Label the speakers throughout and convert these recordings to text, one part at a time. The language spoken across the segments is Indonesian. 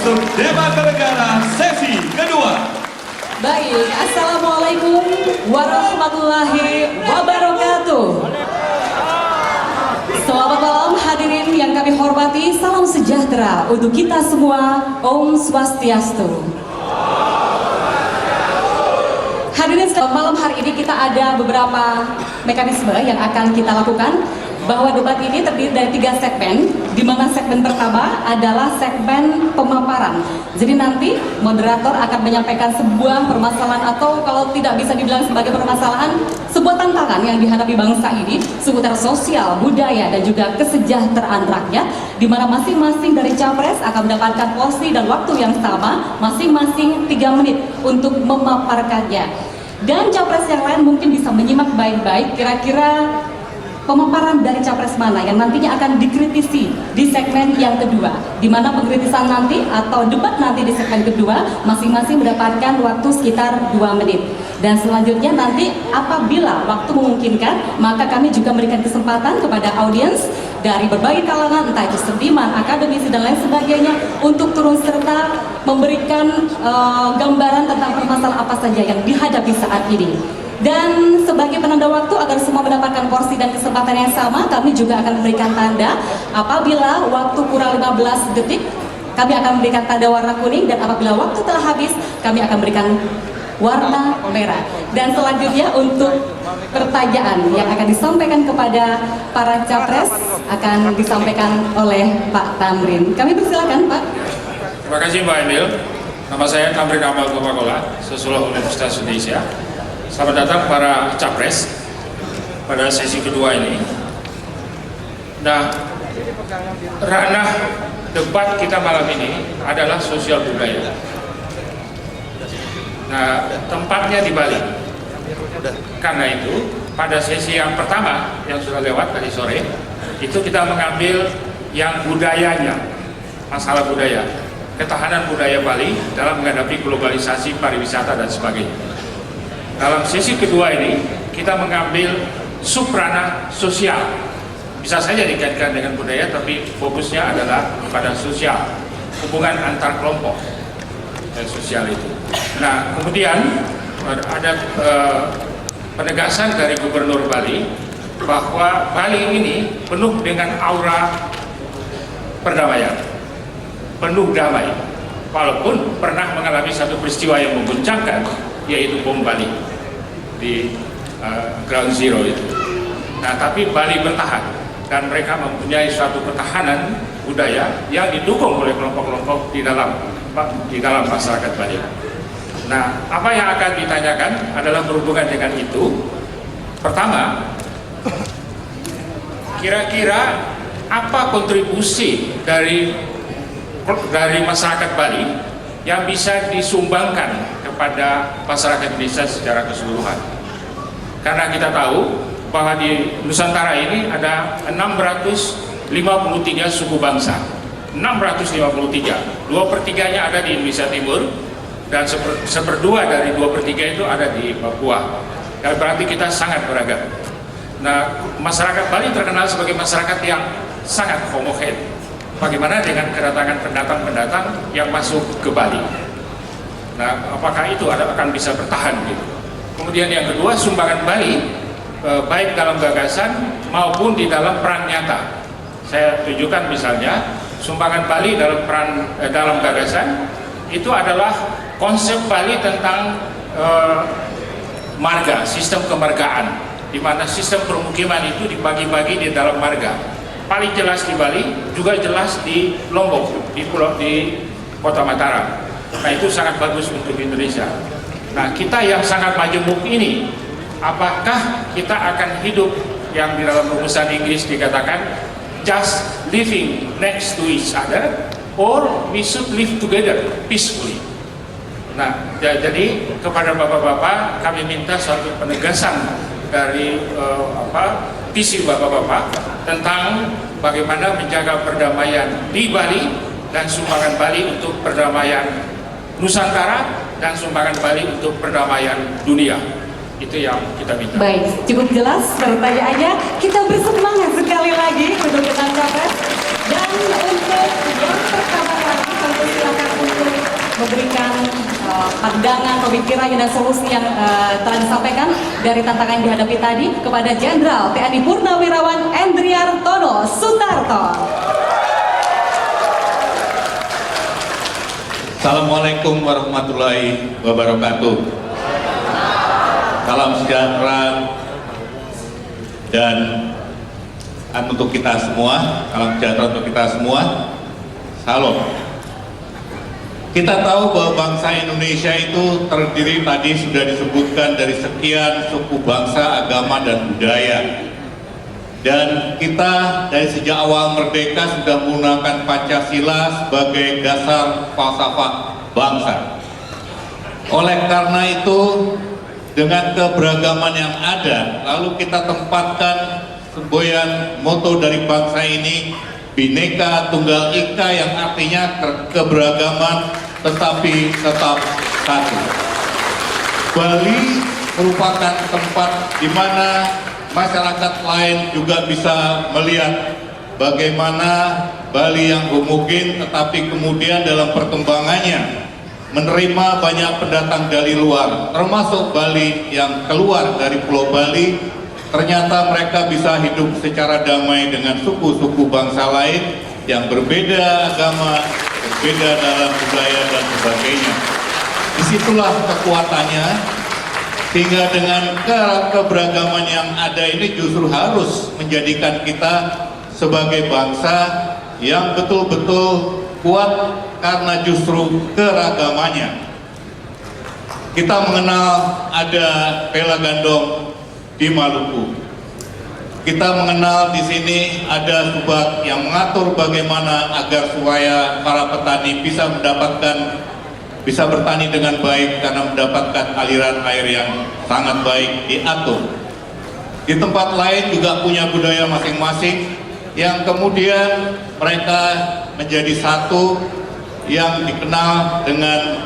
Speaker 1: masuk debat negara sesi kedua.
Speaker 2: Baik, Assalamualaikum warahmatullahi wabarakatuh. Selamat malam hadirin yang kami hormati, salam sejahtera untuk kita semua, Om Swastiastu. Hadirin, malam hari ini kita ada beberapa mekanisme yang akan kita lakukan, bahwa debat ini terdiri dari 3 segmen, di mana segmen pertama adalah segmen pemaparan. Jadi nanti moderator akan menyampaikan sebuah permasalahan, atau kalau tidak bisa dibilang sebagai permasalahan, sebuah tantangan yang dihadapi bangsa ini seputar sosial, budaya, dan juga kesejahteraan rakyat, di mana masing-masing dari capres akan mendapatkan porsi dan waktu yang sama, masing-masing 3 menit untuk memaparkannya. Dan capres yang lain mungkin bisa menyimak baik-baik kira-kira pemaparan dari capres mana yang nantinya akan dikritisi di segmen yang kedua, di mana pengkritisan nanti atau debat nanti di segmen kedua masing-masing mendapatkan waktu sekitar 2 menit. Dan selanjutnya nanti apabila waktu memungkinkan, maka kami juga memberikan kesempatan kepada audiens dari berbagai kalangan, entah itu seniman, akademisi, dan lain sebagainya, untuk turun serta memberikan gambaran tentang permasalahan apa saja yang dihadapi saat ini. Dan sebagai penanda waktu agar semua mendapatkan porsi dan kesempatan yang sama, kami juga akan memberikan tanda apabila waktu kurang 15 detik, kami akan memberikan tanda warna kuning, dan apabila waktu telah habis, kami akan memberikan warna merah. Dan selanjutnya untuk pertanyaan yang akan disampaikan kepada para capres akan disampaikan oleh Pak Tamrin. Kami persilakan, Pak.
Speaker 3: Terima kasih, Mbak Emil. Nama saya Tamrin Amal Gopakola, Sosiolog Universitas Indonesia. Selamat datang para capres pada sesi kedua ini. Nah, ranah debat kita malam ini adalah sosial budaya. Nah, tempatnya di Bali. Karena itu, pada sesi yang pertama yang sudah lewat tadi sore, itu kita mengambil yang budayanya, masalah budaya, ketahanan budaya Bali dalam menghadapi globalisasi pariwisata dan sebagainya. Dalam sesi kedua ini, kita mengambil subranah sosial. Bisa saja dikaitkan dengan budaya, tapi fokusnya adalah pada sosial, hubungan antar kelompok dan sosial itu. Nah, kemudian ada penegasan dari Gubernur Bali bahwa Bali ini penuh dengan aura perdamaian, penuh damai, walaupun pernah mengalami satu peristiwa yang mengguncangkan, yaitu bom Bali di Ground Zero itu. Nah, tapi Bali bertahan, dan mereka mempunyai suatu ketahanan budaya yang didukung oleh kelompok-kelompok di dalam masyarakat Bali. Nah, apa yang akan ditanyakan adalah berhubungan dengan itu. Pertama, kira-kira apa kontribusi dari masyarakat Bali yang bisa disumbangkan kepada masyarakat Indonesia secara keseluruhan. Karena kita tahu bahwa di Nusantara ini ada 653 suku bangsa. 653, 2/3-nya ada di Indonesia Timur, dan 1/2 dari 2/3 itu ada di Papua. Berarti kita sangat beragam. Nah, masyarakat Bali terkenal sebagai masyarakat yang sangat homogen. Bagaimana dengan kedatangan pendatang-pendatang yang masuk ke Bali? Nah, apakah itu akan bisa bertahan gitu? Kemudian yang kedua, sumbangan Bali baik dalam gagasan maupun di dalam peran nyata. Saya tunjukkan misalnya sumbangan Bali dalam gagasan itu adalah konsep Bali tentang marga, sistem kemargaan, di mana sistem permukiman itu dibagi-bagi di dalam marga. Paling jelas di Bali, juga jelas di Lombok, di Kota Mataram. Nah, itu sangat bagus untuk Indonesia. Nah, kita yang sangat majemuk ini, apakah kita akan hidup yang di dalam rumusan Inggris dikatakan just living next to each other, or we should live together peacefully? Nah, jadi kepada bapak-bapak kami minta suatu penegasan dari visi bapak-bapak tentang bagaimana menjaga perdamaian di Bali dan sumbangan Bali untuk perdamaian Nusantara dan sumbangan Bali untuk perdamaian dunia. Itu yang kita minta.
Speaker 2: Baik, cukup jelas pertanyaannya. Kita bersemangat sekali lagi untuk dengan capres. Dan untuk yang pertama kali silakan untuk memberikan pandangan, pemikiran dan solusi yang telah disampaikan dari tantangan yang dihadapi tadi kepada Jenderal TNI Purnawirawan Endriartono Sutarto.
Speaker 1: Assalamualaikum warahmatullahi wabarakatuh. Salam sejahtera dan untuk kita semua, salam sejahtera untuk kita semua. Salam. Kita tahu bahwa bangsa Indonesia itu terdiri, tadi sudah disebutkan, dari sekian suku, bangsa, agama, dan budaya. Dan kita dari sejak awal merdeka sudah menggunakan Pancasila sebagai dasar falsafah bangsa. Oleh karena itu, dengan keberagaman yang ada, lalu kita tempatkan semboyan moto dari bangsa ini, Bhinneka Tunggal Ika, yang artinya keberagaman tetapi tetap satu. Bali merupakan tempat di mana masyarakat lain juga bisa melihat bagaimana Bali yang homogen tetapi kemudian dalam perkembangannya menerima banyak pendatang dari luar, termasuk Bali yang keluar dari Pulau Bali. Ternyata mereka bisa hidup secara damai dengan suku-suku bangsa lain yang berbeda agama, berbeda dalam budaya dan sebagainya. Disitulah kekuatannya, sehingga dengan keberagaman yang ada ini justru harus menjadikan kita sebagai bangsa yang betul-betul kuat karena justru keragamannya. Kita mengenal ada Pela Gandong di Maluku. Kita mengenal di sini ada Subak yang mengatur bagaimana agar supaya para petani bisa bertani dengan baik karena mendapatkan aliran air yang sangat baik diatur. Di tempat lain juga punya budaya masing-masing yang kemudian mereka menjadi satu yang dikenal dengan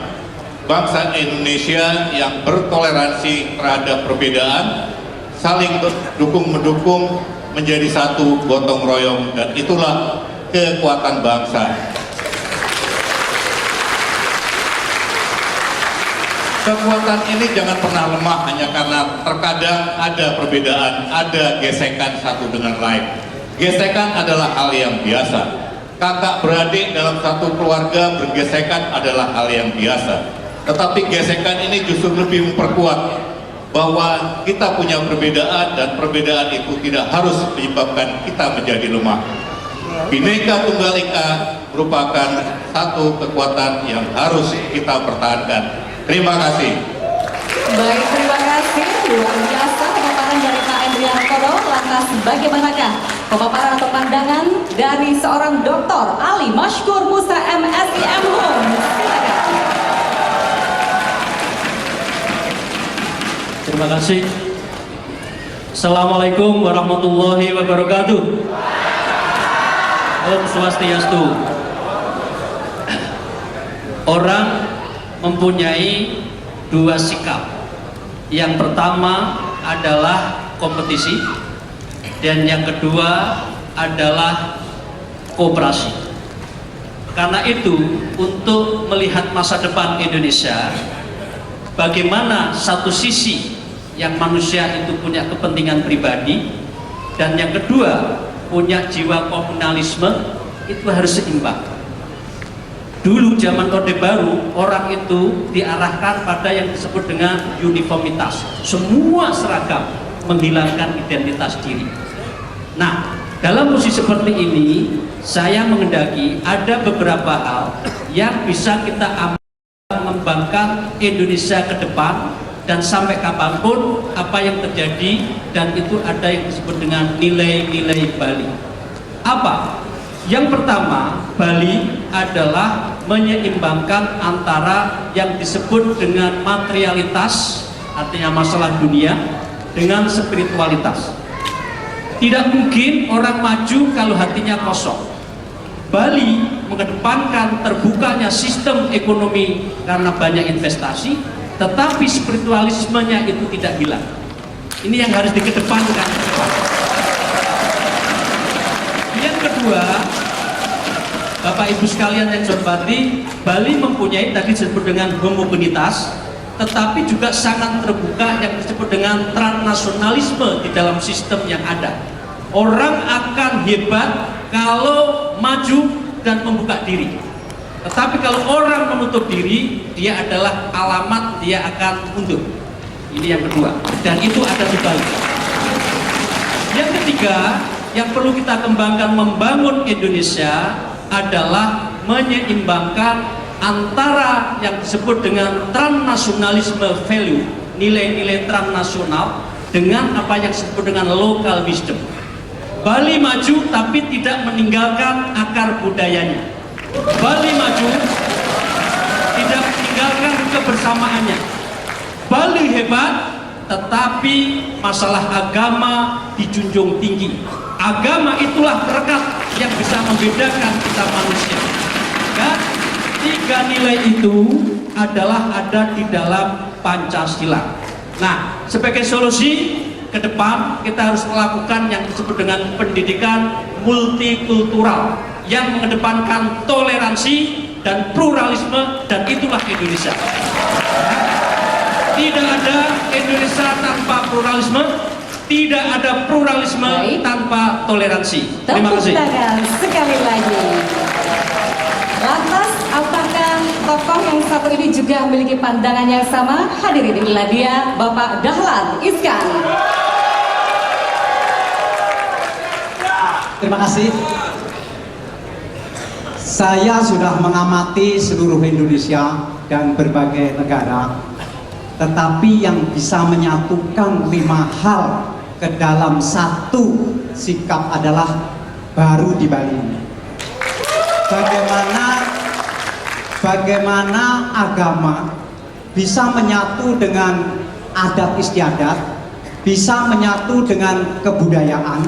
Speaker 1: bangsa Indonesia yang bertoleransi terhadap perbedaan, saling dukung-mendukung, menjadi satu gotong royong, dan itulah kekuatan bangsa. Kekuatan ini jangan pernah lemah hanya karena terkadang ada perbedaan, ada gesekan satu dengan lain. Gesekan adalah hal yang biasa. Kakak beradik dalam satu keluarga bergesekan adalah hal yang biasa. Tetapi gesekan ini justru lebih memperkuat bahwa kita punya perbedaan, dan perbedaan itu tidak harus menyebabkan kita menjadi lemah. Bhinneka Tunggal Ika merupakan satu kekuatan yang harus kita pertahankan. Terima kasih.
Speaker 2: Baik, terima kasih. Luar biasa pemaparan dari Pak Endriartono. Lantas bagaimanakah pemaparan atau pandangan dari seorang Dr. Ali Mashkur Musa MSI MHum? Silakan.
Speaker 4: Terima kasih. Assalamualaikum warahmatullahi wabarakatuh. Om Swastiastu. Orang mempunyai dua sikap. Yang pertama adalah kompetisi, dan yang kedua adalah kooperasi. Karena itu, untuk melihat masa depan Indonesia, bagaimana satu sisi yang manusia itu punya kepentingan pribadi, dan yang kedua punya jiwa komunalisme, itu harus seimbang. Dulu zaman Orde Baru, orang itu diarahkan pada yang disebut dengan uniformitas, semua seragam, menghilangkan identitas diri. Nah, dalam posisi seperti ini, saya menghendaki ada beberapa hal yang bisa kita ambil mengembangkan Indonesia ke depan, dan sampai kapanpun apa yang terjadi, dan itu ada yang disebut dengan nilai-nilai Bali. Apa? Yang pertama, Bali adalah menyeimbangkan antara yang disebut dengan materialitas, artinya masalah dunia, dengan spiritualitas. Tidak mungkin orang maju kalau hatinya kosong. Bali mengedepankan terbukanya sistem ekonomi karena banyak investasi, tetapi spiritualismenya itu tidak hilang. Ini yang harus dikedepankan. Yang kedua, Bapak Ibu sekalian yang saya hormati, Bali mempunyai tadi disebut dengan homogenitas, tetapi juga sangat terbuka yang disebut dengan transnasionalisme di dalam sistem yang ada. Orang akan hebat kalau maju dan membuka diri. Tetapi kalau orang menutup diri, dia adalah alamat dia akan mundur. Ini yang kedua, dan itu ada di Bali. Yang ketiga, yang perlu kita kembangkan membangun Indonesia adalah menyeimbangkan antara yang disebut dengan transnasionalisme value, nilai-nilai transnasional, dengan apa yang disebut dengan local wisdom. Bali maju tapi tidak meninggalkan akar budayanya. Bali maju tidak meninggalkan kebersamaannya. Bali hebat tetapi masalah agama dijunjung tinggi. Agama itulah perekat yang bisa membedakan kita manusia. Dan tiga nilai itu adalah ada di dalam Pancasila. Nah, sebagai solusi ke depan kita harus melakukan yang disebut dengan pendidikan multikultural yang mengedepankan toleransi dan pluralisme, dan itulah Indonesia. Tidak ada Indonesia tanpa pluralisme, tidak ada pluralisme tanpa toleransi. Terima kasih.
Speaker 2: Tepuk tangan sekali lagi. Lantas, apakah tokoh yang satu ini juga memiliki pandangan yang sama? Hadirin, inilah dia Bapak Dahlan Iskan.
Speaker 5: Terima kasih. Saya sudah mengamati seluruh Indonesia dan berbagai negara, tetapi yang bisa menyatukan 5 hal ke dalam satu sikap adalah baru di Bali. Bagaimana agama bisa menyatu dengan adat istiadat, bisa menyatu dengan kebudayaan,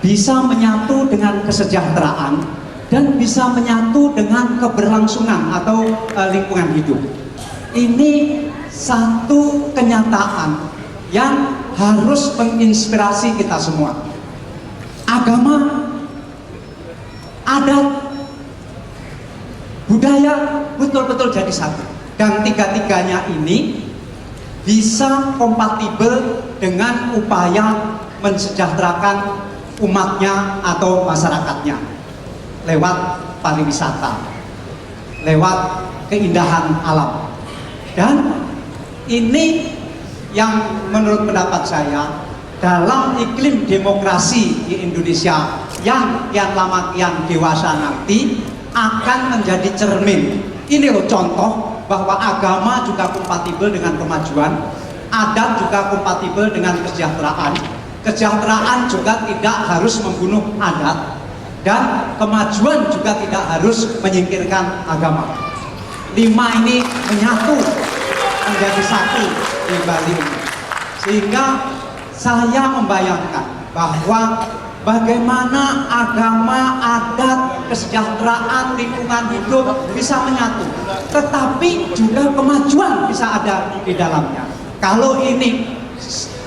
Speaker 5: bisa menyatu dengan kesejahteraan, dan bisa menyatu dengan keberlangsungan atau lingkungan hidup. Ini satu kenyataan yang harus menginspirasi kita semua. Agama, adat, budaya betul-betul jadi satu, dan tiga-tiganya ini bisa kompatibel dengan upaya mensejahterakan umatnya atau masyarakatnya lewat pariwisata, lewat keindahan alam. Dan ini yang menurut pendapat saya, dalam iklim demokrasi di Indonesia yang kian lama kian dewasa nanti akan menjadi cermin. Ini loh contoh bahwa agama juga kompatibel dengan kemajuan, adat juga kompatibel dengan kesejahteraan, kesejahteraan juga tidak harus membunuh adat, dan kemajuan juga tidak harus menyingkirkan agama. 5 ini menyatu menjadi satu di Bali ini. Sehingga saya membayangkan bahwa bagaimana agama, adat, kesejahteraan, lingkungan hidup bisa menyatu, tetapi juga kemajuan bisa ada di dalamnya. Kalau ini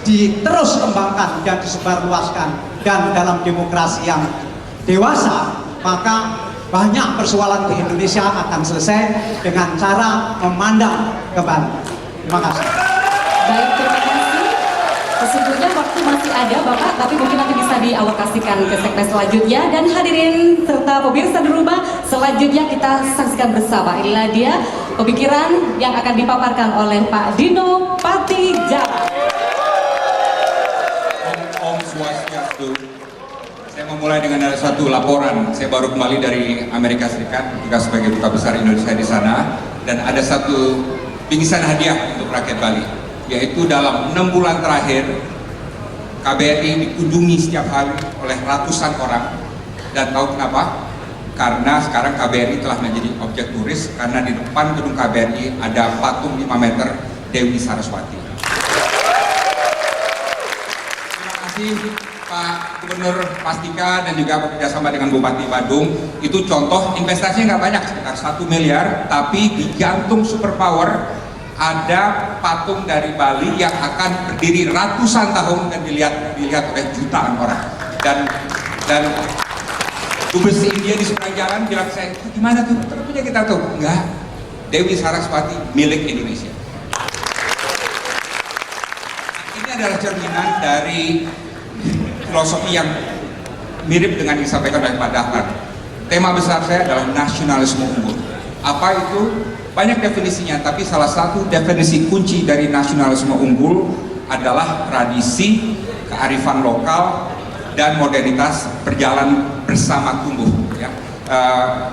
Speaker 5: diterus kembangkan dan disebarluaskan, dan dalam demokrasi yang dewasa, maka banyak persoalan di Indonesia akan selesai dengan cara memandang ke Bali. Terima kasih.
Speaker 2: Baik, terima kasih. Sesungguhnya waktu masih ada Bapak, tapi mungkin nanti bisa dialokasikan ke segmen selanjutnya. Dan hadirin serta pemirsa di rumah, selanjutnya kita saksikan bersama. Inilah dia pemikiran yang akan dipaparkan oleh Pak Dino Patijala.
Speaker 6: Om Swastiastu. Saya memulai dengan ada satu laporan. Saya baru kembali dari Amerika Serikat, juga sebagai duta besar Indonesia di sana, dan ada satu bingkisan hadiah untuk rakyat Bali, yaitu dalam 6 bulan terakhir KBRI dikunjungi setiap hari oleh ratusan orang. Dan tahu kenapa? Karena sekarang KBRI telah menjadi objek turis, karena di depan gedung KBRI ada patung 5 meter Dewi Saraswati. Terima kasih Pak Gubernur Pastika dan juga bekerjasama dengan Bupati Badung. Itu contoh investasinya nggak banyak, sekitar 1 miliar, tapi di jantung superpower ada patung dari Bali yang akan berdiri ratusan tahun dan dilihat oleh jutaan orang. Dan Dubes India di seberang jalan bilang saya, itu gimana tuh? Itu punya kita tuh. Enggak, Dewi Saraswati milik Indonesia. Ini adalah cerminan dari filosofi yang mirip dengan yang disampaikan oleh Pak Dahlan. Tema besar saya adalah nasionalisme unggul. Apa itu? Banyak definisinya, tapi salah satu definisi kunci dari nasionalisme unggul adalah tradisi, kearifan lokal, dan modernitas berjalan bersama tumbuh. Ya.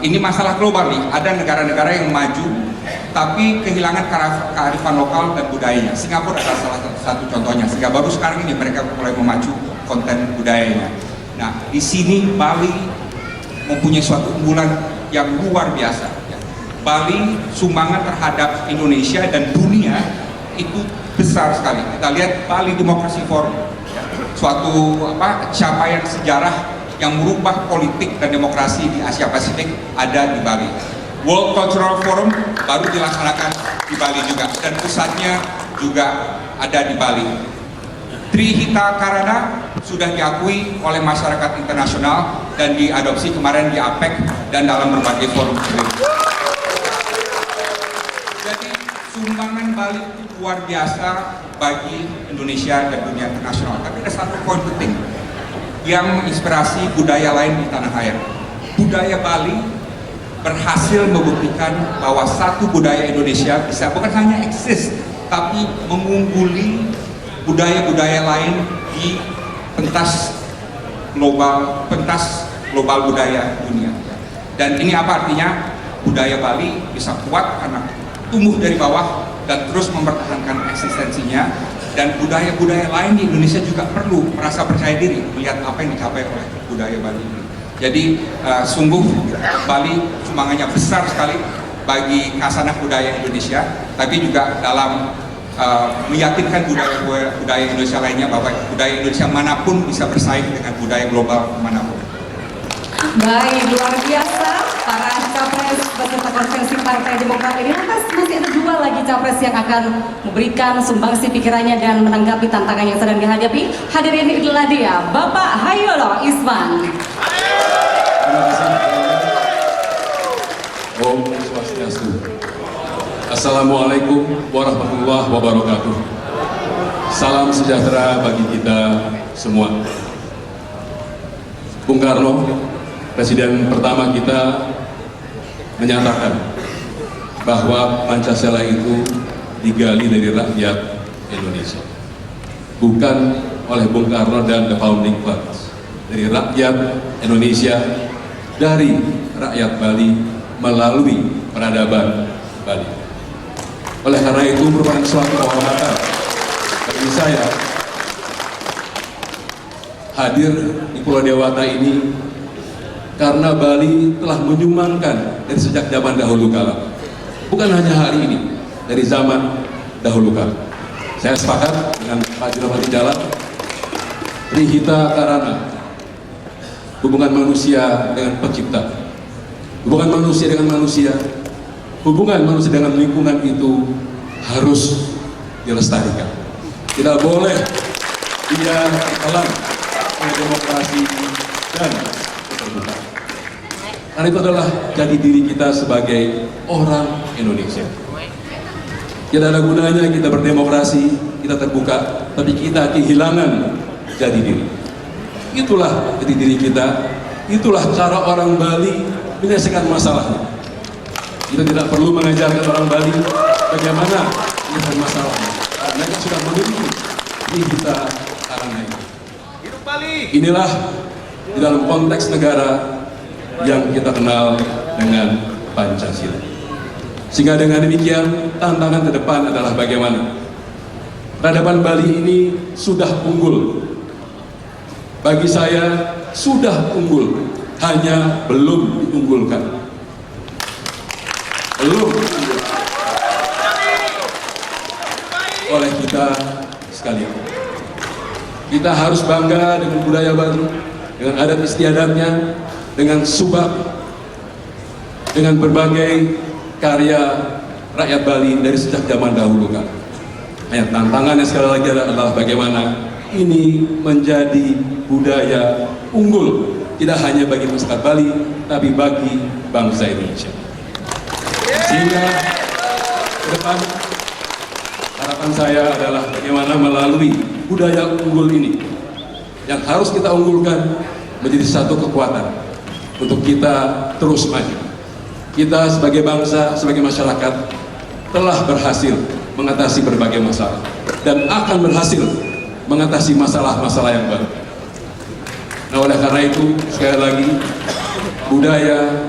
Speaker 6: Ini masalah global nih. Ada negara-negara yang maju, tapi kehilangan kearifan lokal dan budayanya. Singapura adalah salah satu contohnya. Sehingga baru sekarang ini mereka mulai memacu konten budayanya. Nah, di sini Bali mempunyai suatu unggulan yang luar biasa. Ya. Bali sumbangan terhadap Indonesia dan dunia itu besar sekali. Kita lihat Bali Democracy Forum. Suatu capaian sejarah yang merubah politik dan demokrasi di Asia Pasifik ada di Bali. World Cultural Forum baru dilaksanakan di Bali juga dan pusatnya juga ada di Bali. Trihita Karana sudah diakui oleh masyarakat internasional dan diadopsi kemarin di APEC dan dalam berbagai forum. Jadi sumbangan Bali luar biasa bagi Indonesia dan dunia internasional. Tapi ada satu poin penting yang menginspirasi budaya lain di tanah air. Budaya Bali berhasil membuktikan bahwa satu budaya Indonesia bisa bukan hanya eksis, tapi mengungguli budaya-budaya lain di pentas global budaya dunia. Dan ini apa artinya? Budaya Bali bisa kuat karena tumbuh dari bawah dan terus mempertahankan eksistensinya, dan budaya-budaya lain di Indonesia juga perlu merasa percaya diri melihat apa yang dicapai oleh budaya Bali ini. Jadi sungguh Bali sumbangannya besar sekali bagi kasanah budaya Indonesia, tapi juga dalam meyakinkan budaya Indonesia lainnya bahwa budaya Indonesia manapun bisa bersaing dengan budaya global manapun.
Speaker 2: Baik, luar biasa para capres beserta konvensi Partai Demokrat ini. Lantas masih ada dua lagi capres yang akan memberikan sumbangsi pikirannya dan menanggapi tantangan yang sedang dihadapi. Hadirin inilah dia, Bapak Hayolo Isman.
Speaker 7: Terima kasih. Om Swastiastu. Assalamualaikum warahmatullahi wabarakatuh. Salam sejahtera bagi kita semua. Bung Karno, Presiden pertama kita, menyatakan bahwa Pancasila itu digali dari rakyat Indonesia, bukan oleh Bung Karno dan The Founding Fathers, dari rakyat Indonesia, dari rakyat Bali melalui peradaban Bali. Oleh karena itu merupakan suatu kehormatan bagi saya hadir di Pulau Dewata ini, karena Bali telah menyumbangkan dari sejak zaman dahulu kala. Bukan hanya hari ini, dari zaman dahulu kala. Saya sepakat dengan Pak Junapati Jalan, Trihita Karana, hubungan manusia dengan pencipta, hubungan manusia dengan manusia, hubungan manusia dengan lingkungan itu harus dilestarikan. Tidak boleh dia terhalang oleh demokrasi dan keterbukaan. Karena itu adalah jati diri kita sebagai orang Indonesia. Tidak ada gunanya kita berdemokrasi, kita terbuka, tapi kita kehilangan jati diri. Itulah jati diri kita, itulah cara orang Bali menyelesaikan masalahnya. Kita tidak perlu mengajarkan orang Bali bagaimana menyelesaikan masalahnya. Mereka sudah memiliki di kita karena itu. Inilah di dalam konteks negara yang kita kenal dengan Pancasila. Sehingga dengan demikian tantangan ke depan adalah bagaimana peradaban Bali ini sudah unggul. Bagi saya sudah unggul, hanya belum diunggulkan. Belum diunggulkan oleh kita sekalian. Kita harus bangga dengan budaya Bali, dengan adat istiadatnya, dengan subak, dengan berbagai karya rakyat Bali dari sejak zaman dahulu kan. Hanya tantangannya sekali lagi adalah bagaimana ini menjadi budaya unggul tidak hanya bagi masyarakat Bali, tapi bagi bangsa Indonesia. Sehingga ke depan harapan saya adalah bagaimana melalui budaya unggul ini yang harus kita unggulkan menjadi satu kekuatan untuk kita terus maju. Kita sebagai bangsa, sebagai masyarakat telah berhasil mengatasi berbagai masalah dan akan berhasil mengatasi masalah-masalah yang baru. Nah, oleh karena itu sekali lagi budaya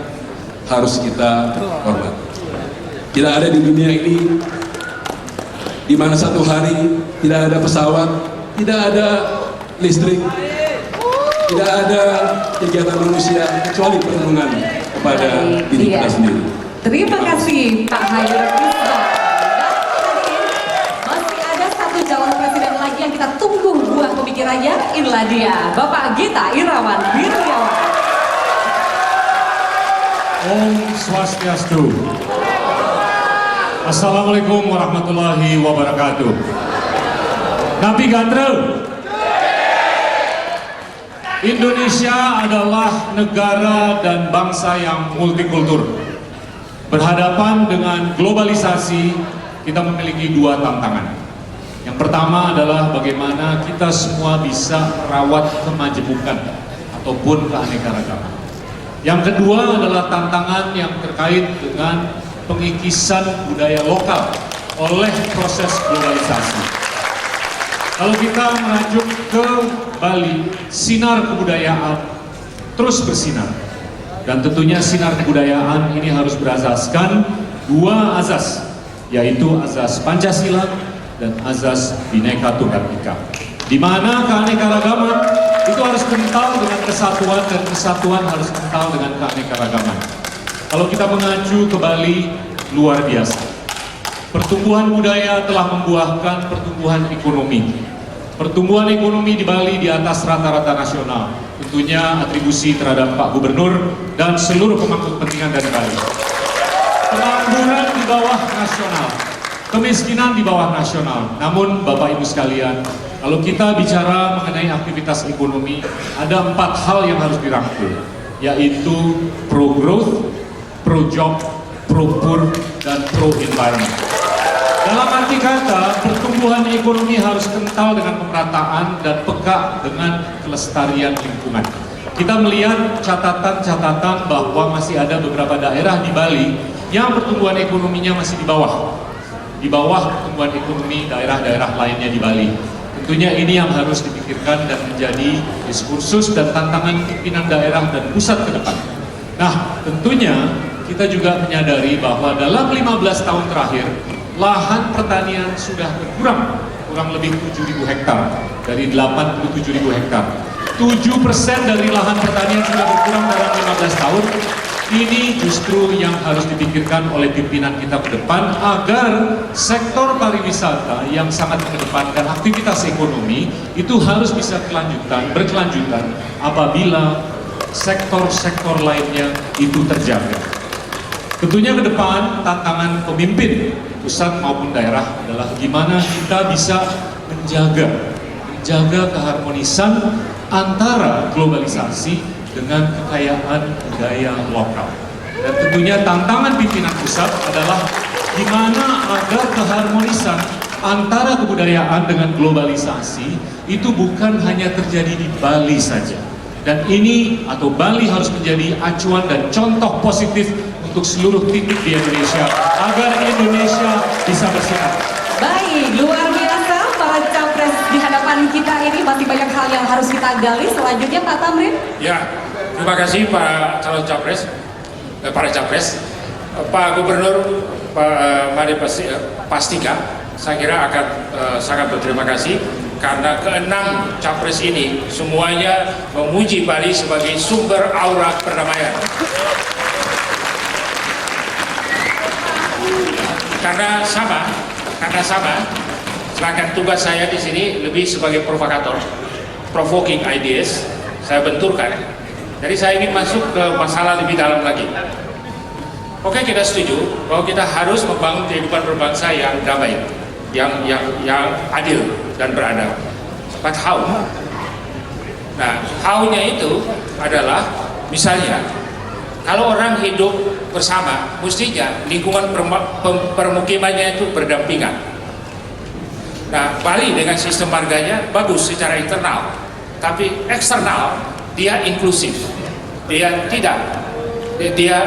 Speaker 7: harus kita hormati. Tidak ada di dunia ini di mana satu hari tidak ada pesawat, tidak ada listrik, tidak ada kegiatan manusia kecuali perlindungan kepada diri kita sendiri.
Speaker 2: Terima kasih Pak Hairul Izzah. Masih ada satu calon presiden lagi yang kita tunggu buah pemikirannya. Inilah dia, Bapak Gita Irawan Wirjawan.
Speaker 8: Om Swastiastu. Assalamualaikum warahmatullahi wabarakatuh. Nabi Gandrel. Indonesia adalah negara dan bangsa yang multikultur. Berhadapan dengan globalisasi, kita memiliki dua tantangan. Yang pertama adalah bagaimana kita semua bisa merawat kemajemukan ataupun keanekaragaman. Yang kedua adalah tantangan yang terkait dengan pengikisan budaya lokal oleh proses globalisasi. Kalau kita merujuk ke Bali, sinar kebudayaan terus bersinar. Dan tentunya sinar kebudayaan ini harus berasaskan dua azas, yaitu azas Pancasila dan azas Bhinneka Tunggal Ika. Di mana keanekaragaman itu harus kental dengan kesatuan dan kesatuan harus kental dengan keanekaragaman. Kalau kita mengacu ke Bali, luar biasa. Pertumbuhan budaya telah membuahkan pertumbuhan ekonomi. Pertumbuhan ekonomi di Bali di atas rata-rata nasional. Tentunya atribusi terhadap Pak Gubernur dan seluruh pemangku kepentingan dari Bali. Pengangguran di bawah nasional, kemiskinan di bawah nasional. Namun Bapak Ibu sekalian, kalau kita bicara mengenai aktivitas ekonomi, ada 4 hal yang harus dirangkul, yaitu pro-growth, pro-job, pro-poor, dan pro-environment. Dalam arti kata, pertumbuhan ekonomi harus kental dengan pemerataan dan peka dengan kelestarian lingkungan. Kita melihat catatan-catatan bahwa masih ada beberapa daerah di Bali yang pertumbuhan ekonominya masih di bawah pertumbuhan ekonomi daerah-daerah lainnya di Bali. Tentunya ini yang harus dipikirkan dan menjadi diskursus dan tantangan pimpinan daerah dan pusat ke depan. Nah, tentunya kita juga menyadari bahwa dalam 15 tahun terakhir, lahan pertanian sudah berkurang, kurang lebih 7.000 hektar dari 87.000 hektar. 7% dari lahan pertanian sudah berkurang dalam 15 tahun. Ini justru yang harus dipikirkan oleh pimpinan kita ke depan agar sektor pariwisata yang sangat mengedepankan aktivitas ekonomi itu harus bisa berkelanjutan apabila sektor-sektor lainnya itu terjaga. Tentunya ke depan tantangan pemimpin pusat maupun daerah adalah gimana kita bisa menjaga keharmonisan antara globalisasi dengan kekayaan budaya lokal. Dan tentunya tantangan pimpinan pusat adalah gimana agar keharmonisan antara kebudayaan dengan globalisasi itu bukan hanya terjadi di Bali saja. Dan ini atau Bali harus menjadi acuan dan contoh positif untuk seluruh titik di Indonesia agar Indonesia bisa bersinar.
Speaker 2: Baik, luar biasa para capres di hadapan kita ini, masih banyak hal yang harus kita gali. Selanjutnya Pak Tamrin.
Speaker 3: Ya, terima kasih Pak calon capres, para capres, Pak Gubernur, Pak Made Pastika. Saya kira akan sangat berterima kasih karena keenam capres ini semuanya memuji Bali sebagai sumber aura perdamaian. Karena sama, sedangkan tugas saya di sini lebih sebagai provokator, provoking ideas, saya benturkan. Jadi saya ingin masuk ke masalah lebih dalam lagi. Oke, kita setuju bahwa kita harus membangun kehidupan berbangsa yang damai, yang adil dan beradab. But how? Nah, how-nya itu adalah misalnya kalau orang hidup bersama, mestinya lingkungan permukimannya itu berdampingan. Nah, Bali dengan sistem marganya bagus secara internal, tapi eksternal dia inklusif, dia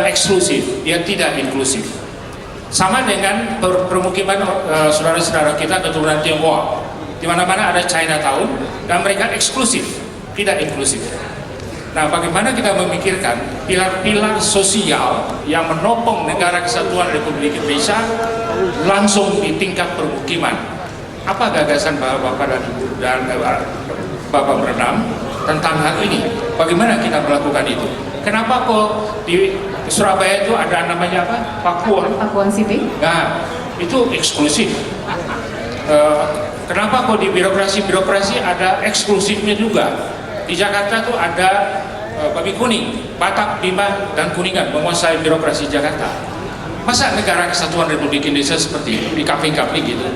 Speaker 3: eksklusif, dia tidak inklusif. Sama dengan permukiman saudara-saudara kita keturunan Tionghoa, di mana-mana ada Chinatown dan mereka eksklusif, tidak inklusif. Nah, bagaimana kita memikirkan pilar-pilar sosial yang menopang negara kesatuan Republik Indonesia langsung di tingkat permukiman? Apa gagasan Bapak dan Bapak Bernam tentang hal ini? Bagaimana kita melakukan itu? Kenapa kok di Surabaya itu ada namanya apa?
Speaker 2: Pakuan City.
Speaker 3: Nah, itu eksklusif. Kenapa kok di birokrasi ada eksklusifnya juga? Di Jakarta tuh ada Babi Kuning, Batak, Bima, dan Kuningan menguasai birokrasi Jakarta. Masa negara kesatuan Republik Indonesia seperti itu, di kapling-kapling gitu?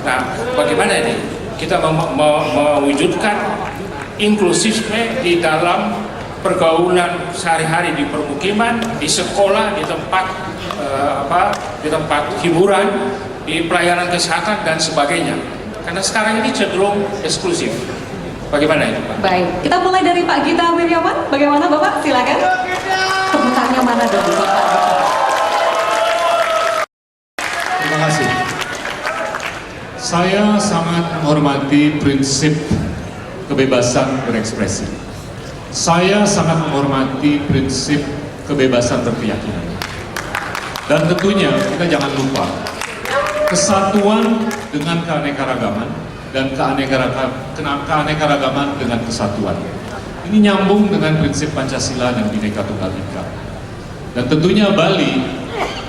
Speaker 3: Nah, bagaimana ini? Kita mewujudkan inklusifnya di dalam pergaulan sehari-hari di permukiman, di sekolah, di tempat di tempat hiburan, di pelayanan kesehatan dan sebagainya. Karena sekarang ini cenderung eksklusif. Bagaimana itu, Pak?
Speaker 2: Baik, kita mulai dari Pak Gita Wirjawan. Bagaimana Bapak? Silakan. Tepuk mana dong, Bapak?
Speaker 8: Terima kasih. Saya sangat menghormati prinsip kebebasan berekspresi. Saya sangat menghormati prinsip kebebasan berkeyakinan. Dan tentunya kita jangan lupa kesatuan dengan keanekaragaman dan keanekaragaman dengan kesatuan. Ini nyambung dengan prinsip Pancasila dan Bhinneka Tunggal Ika. Dan tentunya Bali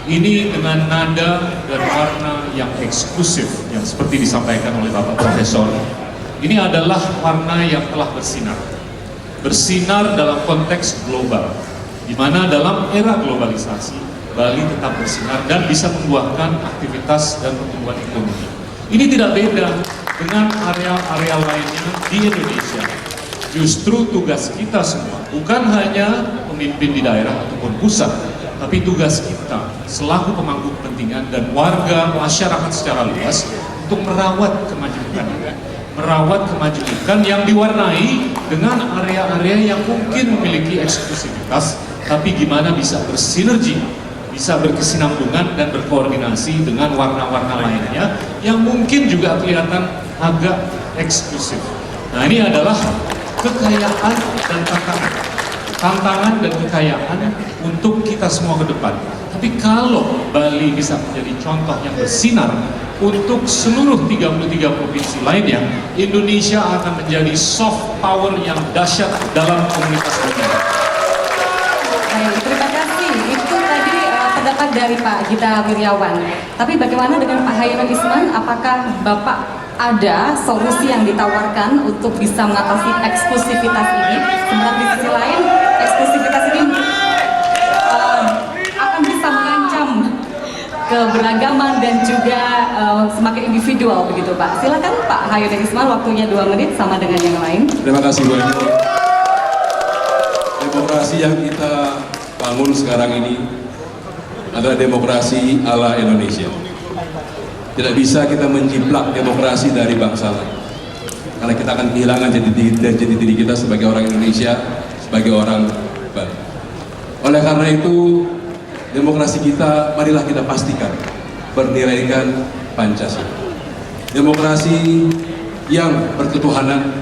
Speaker 8: ini dengan nada dan warna yang eksklusif yang seperti disampaikan oleh Bapak Profesor. Ini adalah warna yang telah bersinar. Bersinar dalam konteks global, di mana dalam era globalisasi Bali tetap bersinar dan bisa membuahkan aktivitas dan pertumbuhan ekonomi. Ini tidak beda dengan area-area lainnya di Indonesia. Justru tugas kita semua bukan hanya pemimpin di daerah ataupun pusat, tapi tugas kita selaku pemangku kepentingan dan warga masyarakat secara luas untuk merawat kemajukan yang diwarnai dengan area-area yang mungkin memiliki eksklusivitas, tapi gimana bisa bersinergi, bisa berkesinambungan dan berkoordinasi dengan warna-warna lainnya yang mungkin juga kelihatan agak eksklusif. Nah, ini adalah kekayaan dan tantangan dan kekayaan untuk kita semua ke depan. Tapi kalau Bali bisa menjadi contoh yang bersinar untuk seluruh 33 provinsi lainnya, Indonesia akan menjadi soft power yang dahsyat dalam komunitas dunia.
Speaker 2: Baik, terima kasih. Itu tadi pendapat dari Pak Gita Wirjawan. Tapi bagaimana dengan Pak Hairul Isman? Apakah Bapak ada solusi yang ditawarkan untuk bisa mengatasi eksklusivitas ini? Sementara di sisi lain, eksklusivitas ini akan bisa mengancam keberagaman dan juga semakin individual begitu Pak. Silakan Pak Hairul Isman, waktunya 2 menit sama dengan yang lain.
Speaker 7: Terima kasih banyak. Demokrasi yang kita bangun sekarang ini adalah demokrasi ala Indonesia. Tidak bisa kita menjiplak demokrasi dari bangsa lain, karena kita akan kehilangan jati diri kita sebagai orang Indonesia, sebagai orang Bali. Oleh karena itu, demokrasi kita marilah kita pastikan bernilaikan Pancasila. Demokrasi yang berketuhanan,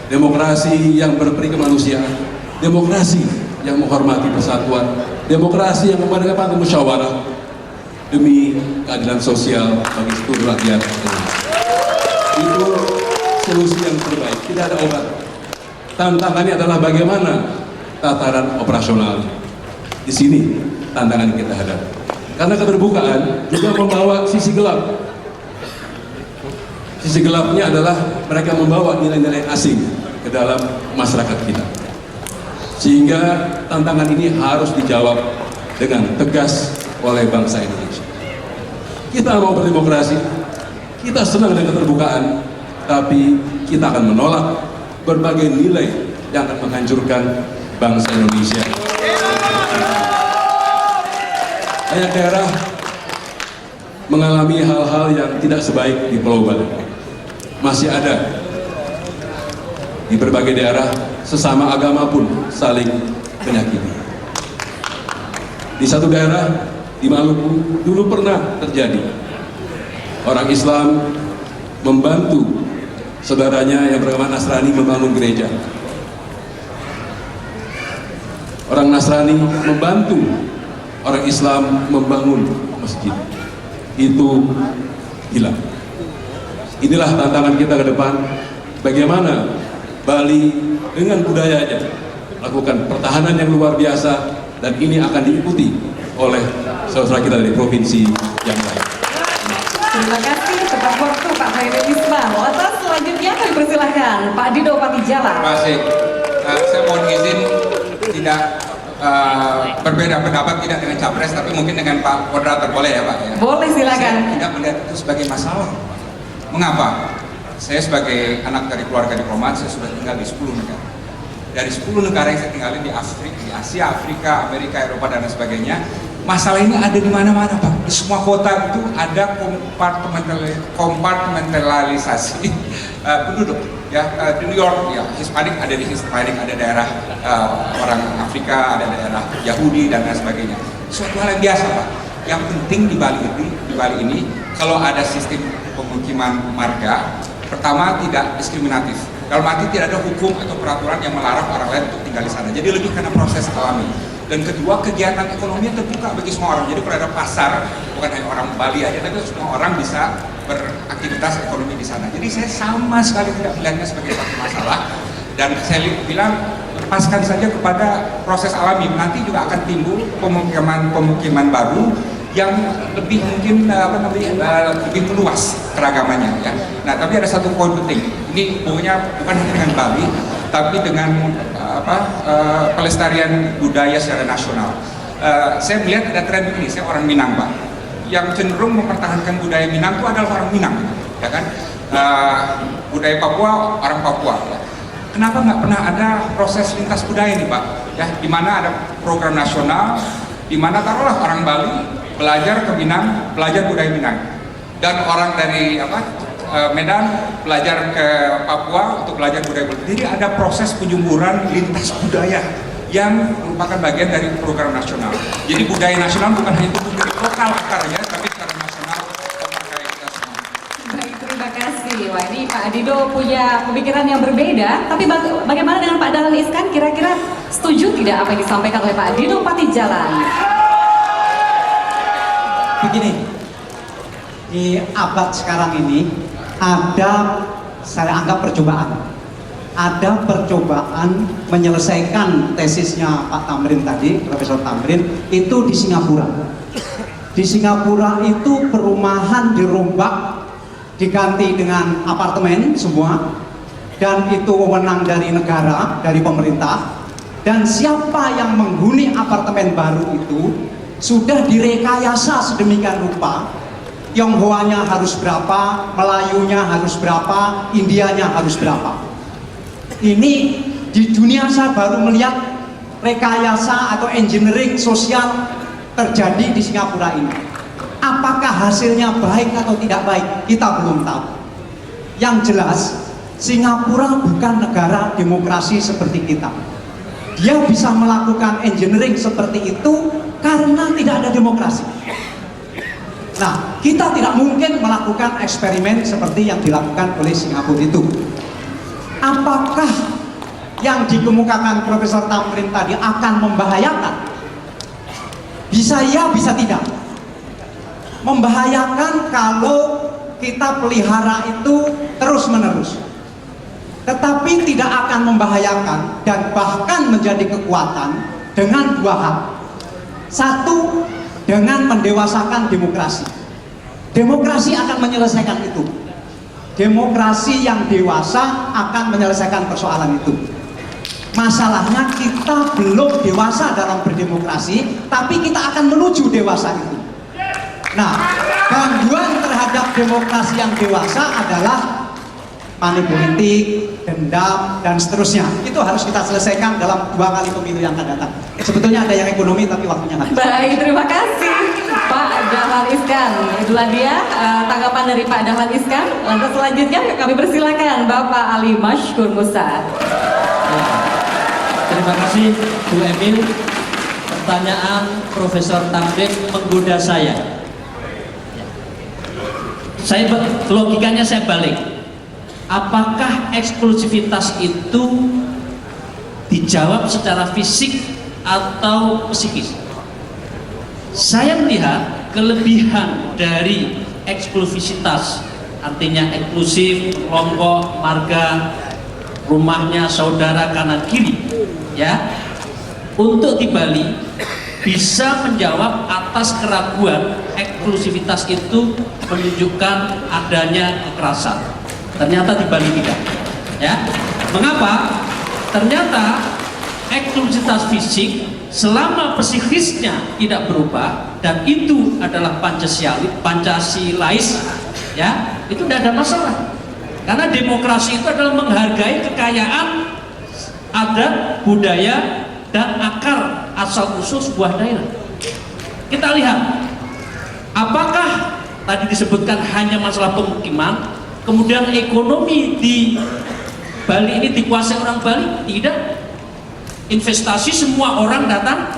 Speaker 7: demokrasi yang berperi kemanusiaan, demokrasi yang menghormati persatuan, demokrasi yang mengedepankan musyawarah demi keadilan sosial bagi seluruh rakyat Indonesia. Itu solusi yang terbaik, tidak ada obat. Tantangannya adalah bagaimana tataran operasional. Di sini tantangan yang kita hadapi. Karena keterbukaan juga membawa sisi gelap. Sisi gelapnya adalah mereka membawa nilai-nilai asing ke dalam masyarakat kita. Sehingga tantangan ini harus dijawab dengan tegas oleh bangsa Indonesia. Kita mau berdemokrasi, kita senang dengan keterbukaan, tapi kita akan menolak berbagai nilai yang akan menghancurkan bangsa Indonesia. Banyak daerah mengalami hal-hal yang tidak sebaik di Pulau Bali. Masih ada di berbagai daerah sesama agama pun saling menyakiti. Di satu daerah di Maluku dulu pernah terjadi orang Islam membantu saudaranya yang beragama Nasrani membangun gereja. Orang Nasrani membantu orang Islam membangun masjid. Itu hilang. Inilah tantangan kita ke depan. Bagaimana Bali dengan budayanya lakukan pertahanan yang luar biasa, dan ini akan diikuti oleh saudara kita dari provinsi yang lain.
Speaker 2: Terima kasih tepat waktu Pak Khairul Ismail. Atas selanjutnya kami persilahkan Pak Dido Patijala.
Speaker 6: Terima kasih. Saya mohon izin tidak berbeda pendapat, tidak dengan capres, tapi mungkin dengan Pak Moderator, boleh ya Pak? Ya?
Speaker 2: Boleh, silakan.
Speaker 6: Saya tidak melihat itu sebagai masalah. Mengapa? Saya sebagai anak dari keluarga diplomat, saya sudah tinggal di 10 negara. Dari 10 negara yang saya tinggalin di Afrika, di Asia, Afrika, Amerika, Eropa, dan lain sebagainya, masalah ini ada di mana-mana Pak. Di semua kota itu ada kompartementalisasi penduduk. Ya, di New York, ya, Hispanic ada di Hispanic, ada daerah orang Afrika, ada daerah Yahudi, dan lain sebagainya. Suatu hal yang biasa Pak. Yang penting di Bali ini, kalau ada sistem pemukiman marga, pertama tidak diskriminatif. Dalam arti tidak ada hukum atau peraturan yang melarang orang lain untuk tinggal di sana. Jadi lebih karena proses alami. Dan kedua, kegiatan ekonomi terbuka bagi semua orang. Jadi kalau ada pasar, bukan hanya orang Bali aja, tapi semua orang bisa beraktivitas ekonomi di sana. Jadi saya sama sekali tidak melihatnya sebagai satu masalah. Dan saya bilang, lepaskan saja kepada proses alami. Nanti juga akan timbul pemukiman baru yang lebih mungkin lebih meluas keragamannya ya. Nah, tapi ada satu poin penting. Ini hubungannya bukan hanya dengan Bali, tapi dengan pelestarian budaya secara nasional. Saya melihat ada tren begini. Saya orang Minang Pak, yang cenderung mempertahankan budaya Minang itu adalah orang Minang, ya kan? Budaya Papua orang Papua. Ya. Kenapa nggak pernah ada proses lintas budaya nih Pak? Ya, di mana ada program nasional, di mana taruhlah orang Bali belajar ke Minang, belajar budaya Minang, dan orang dari Medan belajar ke Papua untuk belajar budaya Bali. Jadi ada proses penyumburan lintas budaya yang merupakan bagian dari program nasional. Jadi budaya nasional bukan hanya tumbuh dari lokal akarnya, tapi secara nasional memperkaya kita semua.
Speaker 2: Baik, terima kasih. Wah, ini Pak Dido punya pemikiran yang berbeda. Tapi bagaimana dengan Pak Dahlan Iskan? Kira-kira setuju tidak apa yang disampaikan oleh Pak Dido Patijala?
Speaker 5: Begini, di abad sekarang ini ada, saya anggap percobaan. Ada percobaan menyelesaikan tesisnya Pak Tamrin tadi, Profesor Tamrin, itu di Singapura. Di Singapura itu perumahan dirombak, diganti dengan apartemen semua, dan itu wewenang dari negara, dari pemerintah. Dan siapa yang menghuni apartemen baru itu sudah direkayasa sedemikian rupa. Tionghoanya harus berapa, Melayunya harus berapa, Indianya harus berapa. Ini di dunia saya baru melihat rekayasa atau engineering sosial terjadi di Singapura ini. Apakah hasilnya baik atau tidak baik, kita belum tahu. Yang jelas, Singapura bukan negara demokrasi seperti kita. Dia bisa melakukan engineering seperti itu karena tidak ada demokrasi. Nah, kita tidak mungkin melakukan eksperimen seperti yang dilakukan oleh Singapura itu. Apakah yang dikemukakan Profesor Tamrin tadi akan membahayakan? Bisa ya, bisa tidak. Membahayakan kalau kita pelihara itu terus-menerus. Tetapi tidak akan membahayakan dan bahkan menjadi kekuatan dengan dua hal. Satu, dengan mendewasakan demokrasi. Demokrasi akan menyelesaikan itu. Demokrasi yang dewasa akan menyelesaikan persoalan itu. Masalahnya kita belum dewasa dalam berdemokrasi, tapi kita akan menuju dewasa itu. Nah, gangguan terhadap demokrasi yang dewasa adalah money politik, dendam, dan seterusnya. Itu harus kita selesaikan dalam 2 kali pemilu yang akan datang. Sebetulnya ada yang ekonomi tapi waktunya habis.
Speaker 2: Baik, terima kasih Pak Dahlan Iskan. Itulah dia tanggapan dari Pak Dahlan Iskan. Lantas selanjutnya kami persilakan Bapak Ali Mashkur Musa.
Speaker 4: Terima kasih Bu Emil. Pertanyaan Profesor Tamrin menggoda saya. Logikanya saya balik. Apakah eksklusivitas itu dijawab secara fisik atau psikis? Saya melihat kelebihan dari eksklusivitas, artinya eksklusif, kelompok, marga, rumahnya, saudara, kanan kiri, ya, untuk di Bali bisa menjawab atas keraguan eksklusivitas itu menunjukkan adanya kekerasan. Ternyata di Bali tidak, ya. Mengapa? Ternyata eksklusivitas fisik selama psikisnya tidak berubah dan itu adalah Pancasilais, ya, itu tidak ada masalah. Karena demokrasi itu adalah menghargai kekayaan adat, budaya, dan akar asal usul sebuah daerah. Kita lihat, apakah tadi disebutkan hanya masalah pemukiman, kemudian ekonomi di Bali ini dikuasai orang Bali? Tidak. Investasi semua orang datang.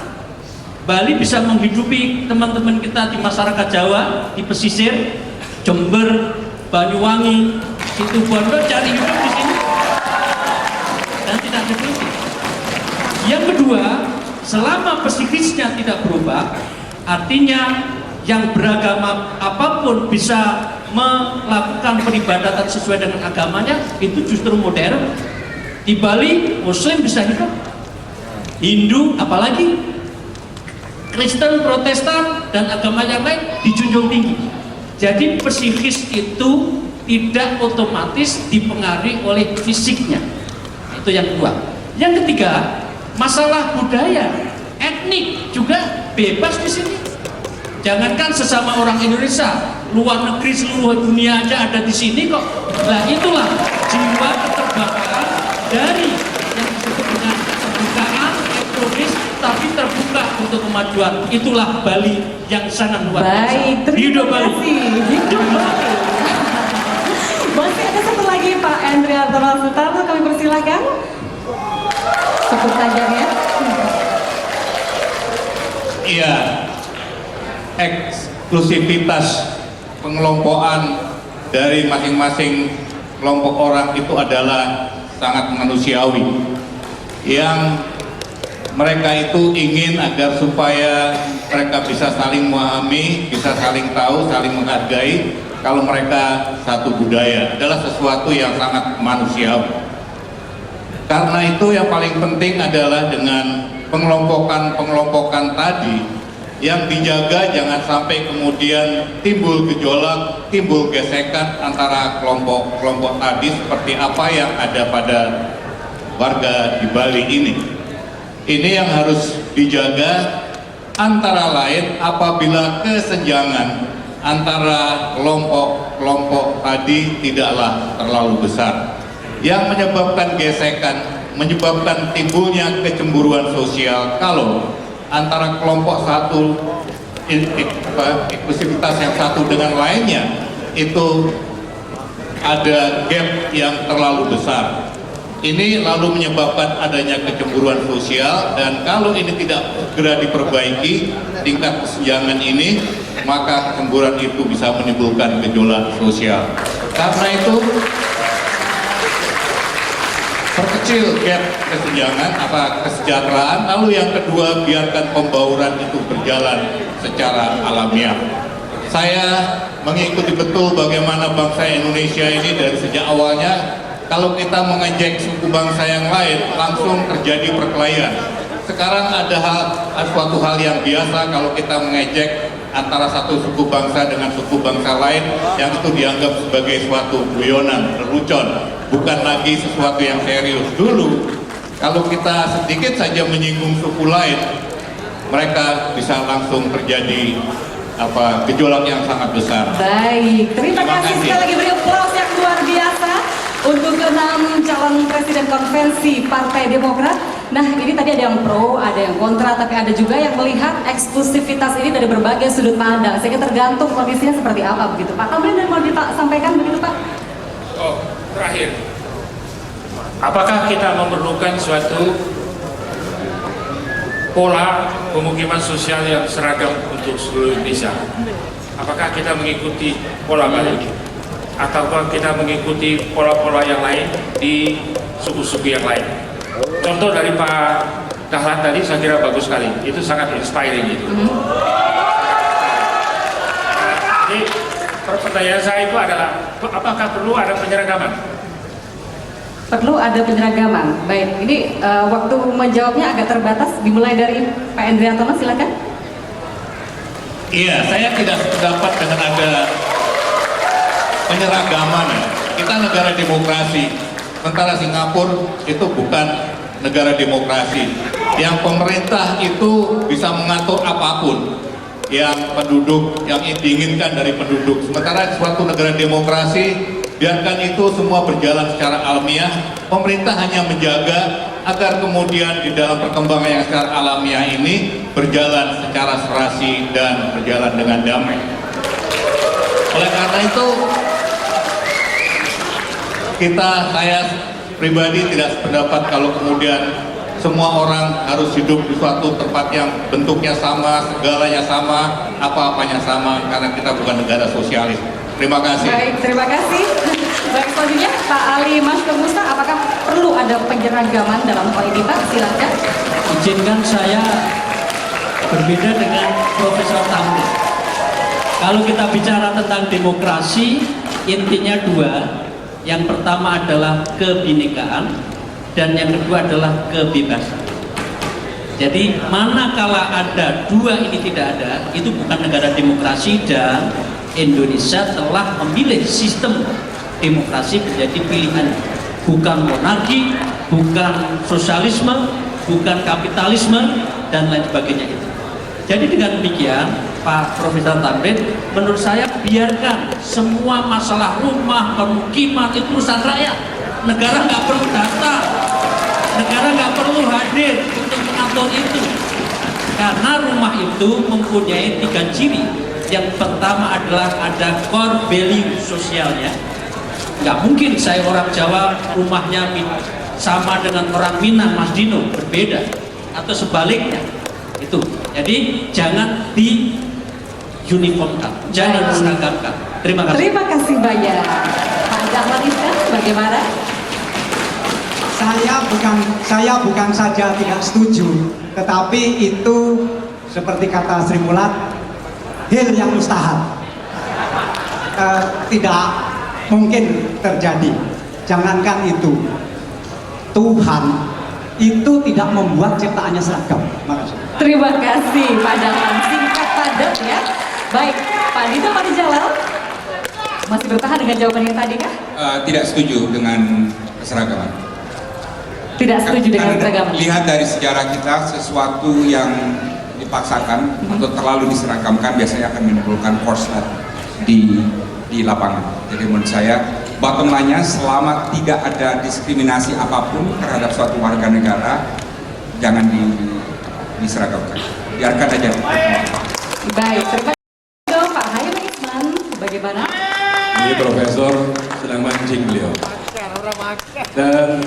Speaker 4: Bali bisa menghidupi teman-teman kita di masyarakat Jawa, di pesisir, Jember, Banyuwangi, Situbondo, cari hidup di sini dan tidak ada kritik. Yang kedua, selama psikisnya tidak berubah, artinya yang beragama apapun bisa melakukan peribadatan sesuai dengan agamanya, itu justru modern. Di Bali Muslim bisa hidup, Hindu apalagi, Kristen, Protestan, dan agama yang lain dijunjung tinggi. Jadi psikis itu tidak otomatis dipengaruhi oleh fisiknya. Itu yang kedua. Yang ketiga, masalah budaya, etnik juga bebas di sini. Jangankan sesama orang Indonesia, luar negeri, seluruh dunia aja ada di sini kok. Nah itulah jiwa keterbukaan dari yang disebut dengan keterbukaan ekonomis, tapi terbuka untuk kemajuan. Itulah Bali yang sangat luar biasa.
Speaker 2: Baik,
Speaker 4: Hidup
Speaker 2: terima
Speaker 4: Bali.
Speaker 2: kasih. Hidup Bali. Masih ada satu lagi Pak Endrianto Sutarno, kami persilakan. Sebut saja ya.
Speaker 1: Iya, eksklusivitas pengelompokan dari masing-masing kelompok orang itu adalah sangat manusiawi, yang mereka itu ingin agar supaya mereka bisa saling memahami, bisa saling tahu, saling menghargai. Kalau mereka satu budaya adalah sesuatu yang sangat manusiawi. Karena itu yang paling penting adalah dengan pengelompokan tadi yang dijaga jangan sampai kemudian timbul gejolak, timbul gesekan antara kelompok-kelompok tadi seperti apa yang ada pada warga di Bali ini. Ini yang harus dijaga, antara lain apabila kesenjangan antara kelompok-kelompok tadi tidaklah terlalu besar, yang menyebabkan gesekan, menyebabkan timbulnya kecemburuan sosial kalau antara kelompok satu, eksklusivitas yang satu dengan lainnya itu ada gap yang terlalu besar. Ini lalu menyebabkan adanya kecemburuan sosial, dan kalau ini tidak segera diperbaiki tingkat kesenjangan ini, maka kecemburuan itu bisa menimbulkan gejolak sosial. Karena itu perkecil gap kesenjangan kesejahteraan, lalu yang kedua biarkan pembauran itu berjalan secara alamiah. Saya mengikuti betul bagaimana bangsa Indonesia ini dari sejak awalnya. Kalau kita mengejek suku bangsa yang lain, langsung terjadi perkelahian. Sekarang ada suatu hal yang biasa kalau kita mengejek antara satu suku bangsa dengan suku bangsa lain, yang itu dianggap sebagai suatu guyonan, lelucon, bukan lagi sesuatu yang serius. Dulu, kalau kita sedikit saja menyinggung suku lain, mereka bisa langsung terjadi gejolak yang sangat besar.
Speaker 2: Baik, terima kasih sekali lagi, beri aplaus yang luar biasa Untuk ke-6 calon presiden konvensi Partai Demokrat. Nah, ini tadi ada yang pro, ada yang kontra, tapi ada juga yang melihat eksklusivitas ini dari berbagai sudut pandang. Sehingga tergantung kondisinya seperti apa begitu. Pak Tamrin, dan mau disampaikan begitu Pak?
Speaker 3: Oh, terakhir. Apakah kita memerlukan suatu pola pemukiman sosial yang seragam untuk seluruh Indonesia? Apakah kita mengikuti pola Bali? Ataukah kita mengikuti pola-pola yang lain di suku-suku yang lain? Contoh dari Pak Dahlan tadi saya kira bagus sekali, itu sangat inspiring gitu. Jadi pertanyaan saya itu adalah, apakah perlu ada penyeragaman?
Speaker 2: Perlu ada penyeragaman. Baik, ini waktu menjawabnya agak terbatas, dimulai dari Pak Endriantono, silakan.
Speaker 1: Iya, saya tidak sependapat dengan ada penyeragaman. Kita negara demokrasi, sementara Singapura itu bukan negara demokrasi. Yang pemerintah itu bisa mengatur apapun yang penduduk, yang diinginkan dari penduduk. Sementara suatu negara demokrasi, biarkan itu semua berjalan secara alamiah. Pemerintah hanya menjaga agar kemudian di dalam perkembangan yang secara alamiah ini berjalan secara serasi dan berjalan dengan damai. Oleh karena itu, saya pribadi tidak sependapat kalau kemudian semua orang harus hidup di suatu tempat yang bentuknya sama, segalanya sama, apa-apanya sama, karena kita bukan negara sosialis. Terima kasih.
Speaker 2: Baik, terima kasih. Baik, selanjutnya Pak Ali Maskur Musa, apakah perlu ada penyeragaman dalam hal ini Pak? Silakan.
Speaker 4: Izinkan saya berbeda dengan Profesor Tamrin. Kalau kita bicara tentang demokrasi, intinya dua. Yang pertama adalah kebinekaan dan yang kedua adalah kebebasan. Jadi manakala ada dua ini tidak ada, itu bukan negara demokrasi, dan Indonesia telah memilih sistem demokrasi menjadi pilihan, bukan monarki, bukan sosialisme, bukan kapitalisme dan lain sebagainya itu. Jadi dengan demikian, Pak Profesor Tamrin, menurut saya biarkan semua masalah rumah, pemukiman itu urusan rakyat. Negara nggak perlu datang, negara nggak perlu hadir untuk mengatur itu. Karena rumah itu mempunyai 3 ciri. Yang pertama adalah ada core value sosialnya. Nggak mungkin saya orang Jawa rumahnya sama dengan orang Minang, Mas Dino, berbeda, atau sebaliknya. Itu. Jadi jangan di uniformkan, jangan seragamkan. Terima kasih.
Speaker 2: Terima kasih banyak. Pak Dahlan Iskan, bagaimana?
Speaker 5: Saya bukan saja tidak setuju, tetapi itu seperti kata Sri Mulat, hal yang mustahil. Tidak mungkin terjadi. Jangankan itu, Tuhan itu tidak membuat ciptaannya seragam. Makasih.
Speaker 2: Terima kasih Pak Dahlan, singkat padat ya. Baik, Pak Dito Marijalal, masih bertahan dengan jawaban yang tadi kah?
Speaker 6: Tidak setuju dengan keseragaman.
Speaker 2: Tidak setuju dengan
Speaker 6: Karena
Speaker 2: keseragaman.
Speaker 6: lihat dari sejarah kita, sesuatu yang dipaksakan atau terlalu diseragamkan biasanya akan menimbulkan korslet di lapangan. Jadi menurut saya, bottom line-nya, selama tidak ada diskriminasi apapun terhadap suatu warga negara, jangan diseragamkan. Biarkan aja.
Speaker 2: Baik, terima kasih Pak Hayam Isman, bagaimana?
Speaker 7: Ini Profesor sedang mancing beliau. Dan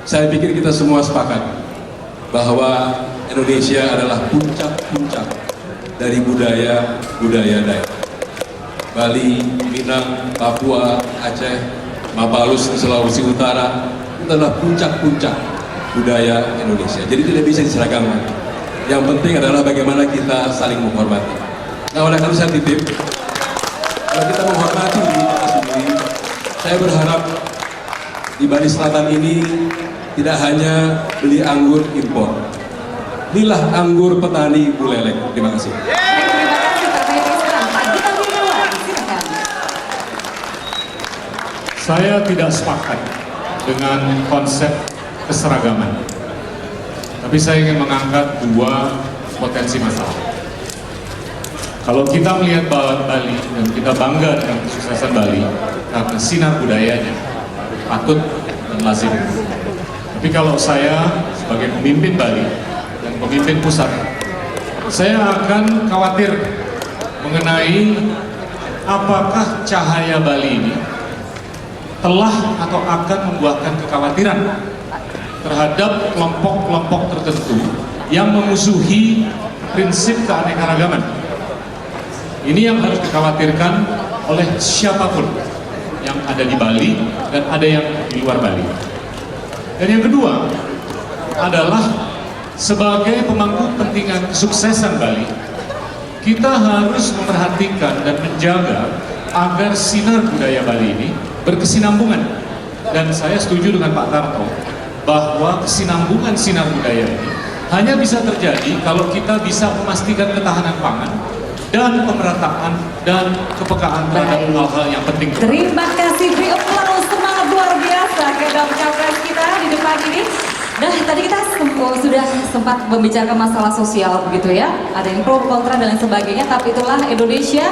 Speaker 7: saya pikir kita semua sepakat bahwa Indonesia adalah puncak-puncak dari budaya daerah. Bali, Minang, Papua, Aceh, Mapalus, Sulawesi Utara itu adalah puncak-puncak budaya Indonesia. Jadi tidak bisa diseragamkan. Yang penting adalah bagaimana kita saling menghormati. Nah, oleh karena saya titip, kalau kita menghormati diri kita sendiri, saya berharap di Bali Selatan ini tidak hanya beli anggur impor. Belilah anggur petani Buleleng. Terima kasih.
Speaker 2: Terima kasih Pak Hayam Isman. Pak Dito Marijalal, silakan.
Speaker 8: Saya tidak sepakat dengan konsep keseragaman. Tapi saya ingin mengangkat 2 potensi masalah. Kalau kita melihat Bali dan kita bangga dengan kesuksesan Bali karena sinar budayanya, patut dan lazim. Tapi kalau saya sebagai pemimpin Bali dan pemimpin pusat, saya akan khawatir mengenai apakah cahaya Bali ini telah atau akan membuahkan kekhawatiran terhadap kelompok-kelompok tertentu yang memusuhi prinsip keanekaragaman. Ini yang harus dikhawatirkan oleh siapapun yang ada di Bali dan ada yang di luar Bali. Dan yang kedua adalah sebagai pemangku kepentingan kesuksesan Bali, kita harus memperhatikan dan menjaga agar sinar budaya Bali ini berkesinambungan. Dan saya setuju dengan Pak Tarto bahwa kesinambungan sinar budaya ini hanya bisa terjadi kalau kita bisa memastikan ketahanan pangan dan pemerataan dan kepekaan terhadap hal-hal yang penting.
Speaker 2: Terima kasih, beri aplaus semangat luar biasa kepada capres kita di depan ini. Nah, tadi kita sudah sempat membicarakan masalah sosial begitu ya. Ada yang pro kontra dan lain sebagainya, tapi itulah Indonesia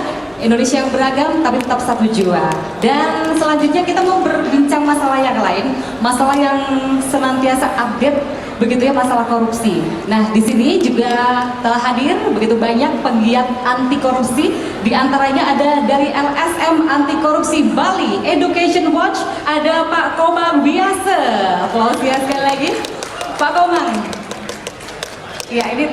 Speaker 2: yang beragam tapi tetap satu jua. Dan selanjutnya kita mau berbincang masalah yang lain, masalah yang senantiasa update begitu ya, masalah korupsi. Nah, di sini juga telah hadir begitu banyak penggiat anti korupsi. Di antaranya ada dari LSM Anti Korupsi Bali Education Watch, ada Pak Komang Biasa. Aplaus ya sekali lagi, Pak Komang. Ya, ini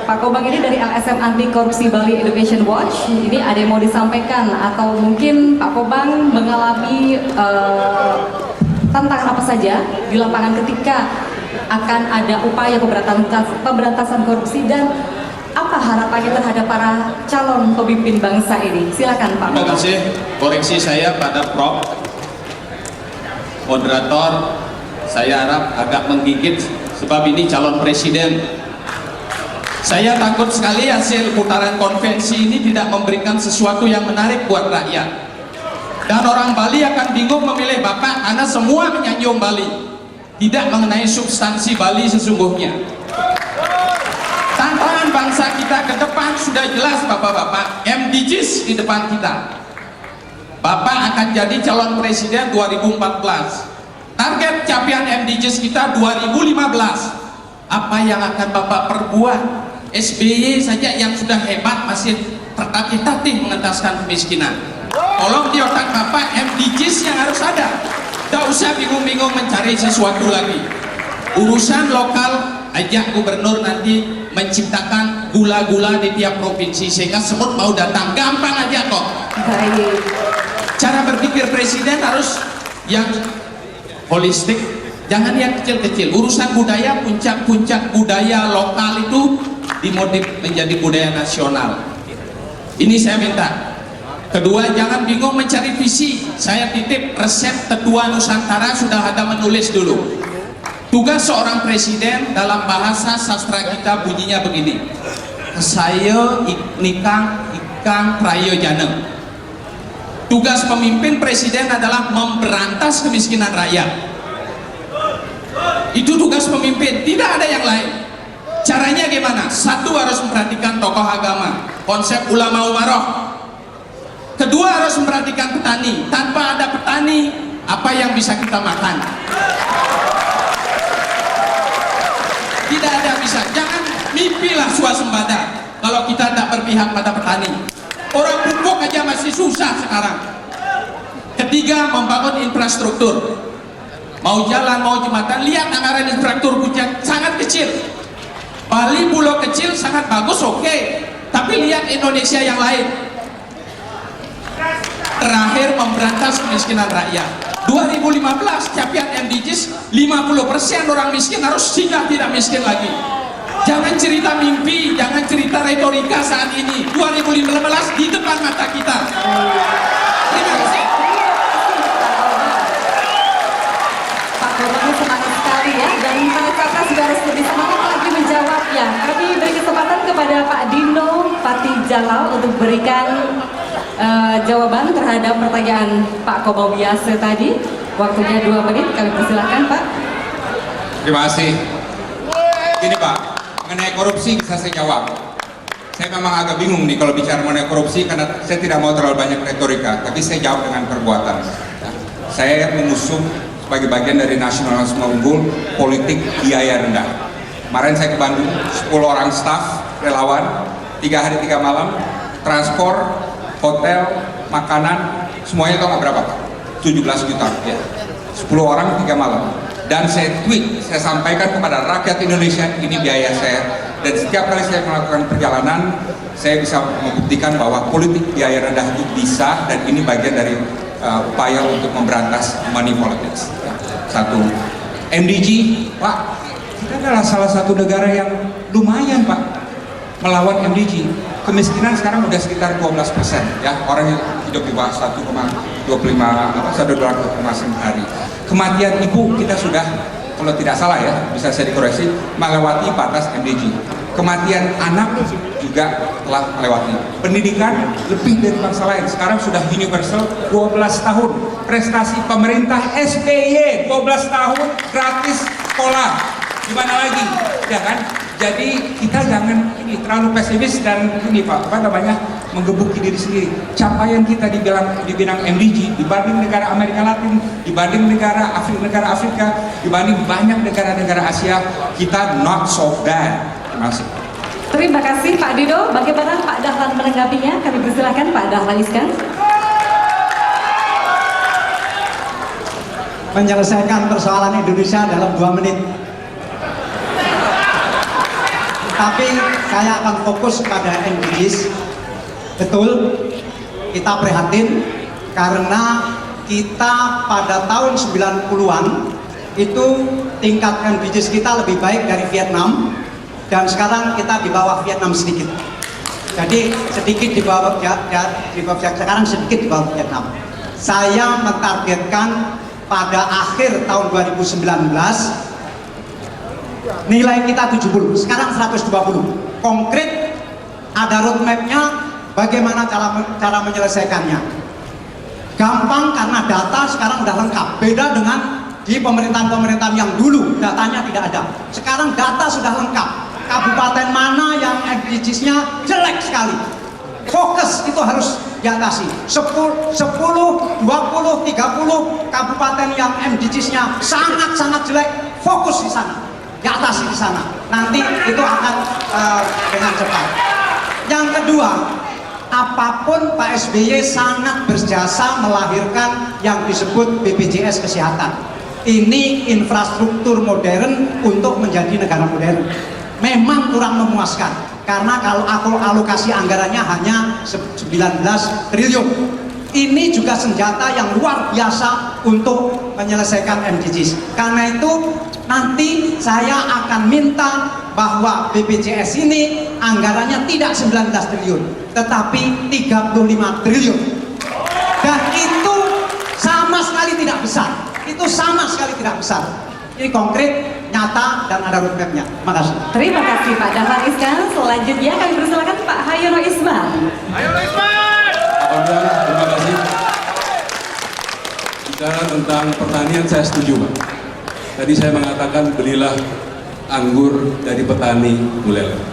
Speaker 2: Pak Komang ini dari LSM Anti Korupsi Bali Education Watch. Ini ada yang mau disampaikan atau mungkin Pak Komang mengalami tantangan apa saja di lapangan ketika akan ada upaya pemberantasan korupsi, dan apa harapannya terhadap para calon pemimpin bangsa ini? Silakan Pak.
Speaker 9: Terima kasih. Koreksi saya pada Prof. Moderator, saya harap agak menggigit sebab ini calon presiden. Saya takut sekali hasil putaran konvensi ini tidak memberikan sesuatu yang menarik buat rakyat. Dan orang Bali akan bingung memilih Bapak karena semua menyanjung Bali, tidak mengenai substansi Bali sesungguhnya. Tantangan bangsa kita ke depan sudah jelas Bapak-bapak, MDGs di depan kita. Bapak akan jadi calon presiden 2014. Target capaian MDGs kita 2015. Apa yang akan Bapak perbuat? SBY saja yang sudah hebat masih tertatih-tatih mengentaskan kemiskinan. Tolong di otak Bapak MDGs yang harus ada. Tidak usah bingung-bingung mencari sesuatu lagi. Urusan lokal, ajak gubernur nanti menciptakan gula-gula di tiap provinsi sehingga semut mau datang. Gampang aja kok.
Speaker 2: Baik.
Speaker 9: Cara berpikir presiden harus yang holistik, jangan yang kecil-kecil. Urusan budaya, puncak-puncak budaya lokal itu dimodif menjadi budaya nasional. Ini saya minta. Kedua, jangan bingung mencari visi. Saya titip resep tetua Nusantara, sudah ada menulis dulu. Tugas seorang presiden dalam bahasa sastra kita bunyinya begini: saya ikang prayojaneng. Tugas pemimpin presiden adalah memberantas kemiskinan rakyat. Itu tugas pemimpin, tidak ada yang lain. Caranya gimana? Satu, harus memperhatikan tokoh agama, konsep ulama umaroh. Kedua, harus memperhatikan petani. Tanpa ada petani, apa yang bisa kita makan? Tidak ada bisa. Jangan mimpilah swasembada kalau kita tidak berpihak pada petani. Orang pupuk aja masih susah sekarang. Ketiga, membangun infrastruktur. Mau jalan, mau jembatan, lihat anggaran infrastruktur Puncak sangat kecil. Bali pulau kecil sangat bagus, oke. Tapi lihat Indonesia yang lain. Terakhir, memberantas kemiskinan rakyat. 2015 capaian MDGs 50% orang miskin harus sudah tidak miskin lagi. Jangan cerita mimpi, jangan cerita retorika saat ini. 2015 di depan mata kita. Terima kasih.
Speaker 2: Pak Komang semangat sekali ya, dan para kakak sudah harus lebih semangat lagi menjawabnya. Kami beri kesempatan kepada Pak Dino Patijalal untuk berikan jawaban terhadap pertanyaan Pak Komang Biasa tadi. Waktunya 2 menit, kami persilahkan Pak.
Speaker 6: Terima kasih. Gini Pak, mengenai korupsi bisa saya jawab. Saya memang agak bingung nih kalau bicara mengenai korupsi karena saya tidak mau terlalu banyak retorika, tapi saya jawab dengan perbuatan. saya mengusung sebagai bagian dari nasionalisme unggul politik biaya rendah. Kemarin saya ke Bandung, 10 orang staf relawan, 3 hari 3 malam, transport, hotel, makanan, semuanya itu nggak berapa? 17 juta ya. 10 orang 3 malam. Dan saya tweet, saya sampaikan kepada rakyat Indonesia, ini biaya saya. Dan setiap kali saya melakukan perjalanan, saya bisa membuktikan bahwa politik biaya rendah itu bisa, dan ini bagian dari upaya untuk memberantas money politics. Satu, MDG, Pak, kita adalah salah satu negara yang lumayan, Pak, melawan MDG. Kemiskinan sekarang udah sekitar 12%, ya, orang yang hidup di bawah 1,25 dolar per hari. Kematian ibu kita sudah, kalau tidak salah ya, bisa saya dikoreksi, melewati batas MDG. Kematian anak juga telah melewati. Pendidikan lebih dari bangsa lain, sekarang sudah universal 12 tahun. Prestasi pemerintah SBY 12 tahun gratis sekolah. Gimana lagi, ya kan? Jadi kita jangan ini terlalu pesimis dan ini Pak, apa namanya, menggebuki diri sendiri. Capaian kita di bidang MDG dibanding negara Amerika Latin, dibanding negara Afrika, dibanding banyak negara-negara Asia, kita not so bad. Terima kasih.
Speaker 2: Terima kasih Pak Dido. Bagaimana Pak Dahlan menanggapinya? Kami persilakan Pak Dahlan Iskan.
Speaker 5: Menyelesaikan persoalan Indonesia dalam 2 menit. Tapi saya akan fokus pada MDGs. Betul, kita prihatin karena kita pada tahun 90-an itu tingkat MDGs kita lebih baik dari Vietnam, dan sekarang kita di bawah Vietnam sedikit. Jadi sedikit di bawah sekarang sedikit di bawah Vietnam. Saya mentargetkan pada akhir tahun 2019 nilai kita 70, sekarang 120. Konkret, ada roadmap-nya, bagaimana cara menyelesaikannya. Gampang karena data sekarang udah lengkap. Beda dengan di pemerintahan-pemerintahan yang dulu datanya tidak ada. Sekarang data sudah lengkap. Kabupaten mana yang MDGs-nya jelek sekali, fokus itu harus diatasi. 10, 20, 30 kabupaten yang MDGs-nya sangat-sangat jelek, fokus di sana, diatasi di sana. Nanti itu akan dengan cepat. Yang kedua, apapun Pak SBY sangat berjasa melahirkan yang disebut BPJS Kesehatan. Ini infrastruktur modern untuk menjadi negara modern. Memang kurang memuaskan karena kalau alokasi anggarannya hanya 19 triliun. Ini juga senjata yang luar biasa untuk menyelesaikan MDGs. Karena itu nanti saya akan minta bahwa BPJS ini anggarannya tidak 19 triliun tetapi 35 triliun. Dan itu sama sekali tidak besar. Itu sama sekali tidak besar. Ini konkret, nyata, dan ada roadmap-nya. Makasih.
Speaker 2: Terima kasih Pak Dahlan Iskan. Selanjutnya kami persilakan Pak Hayono Isman.
Speaker 7: Alhamdulillah, terima kasih. Bicara tentang pertanian saya setuju Pak. Tadi saya mengatakan belilah anggur dari petani Buleleng.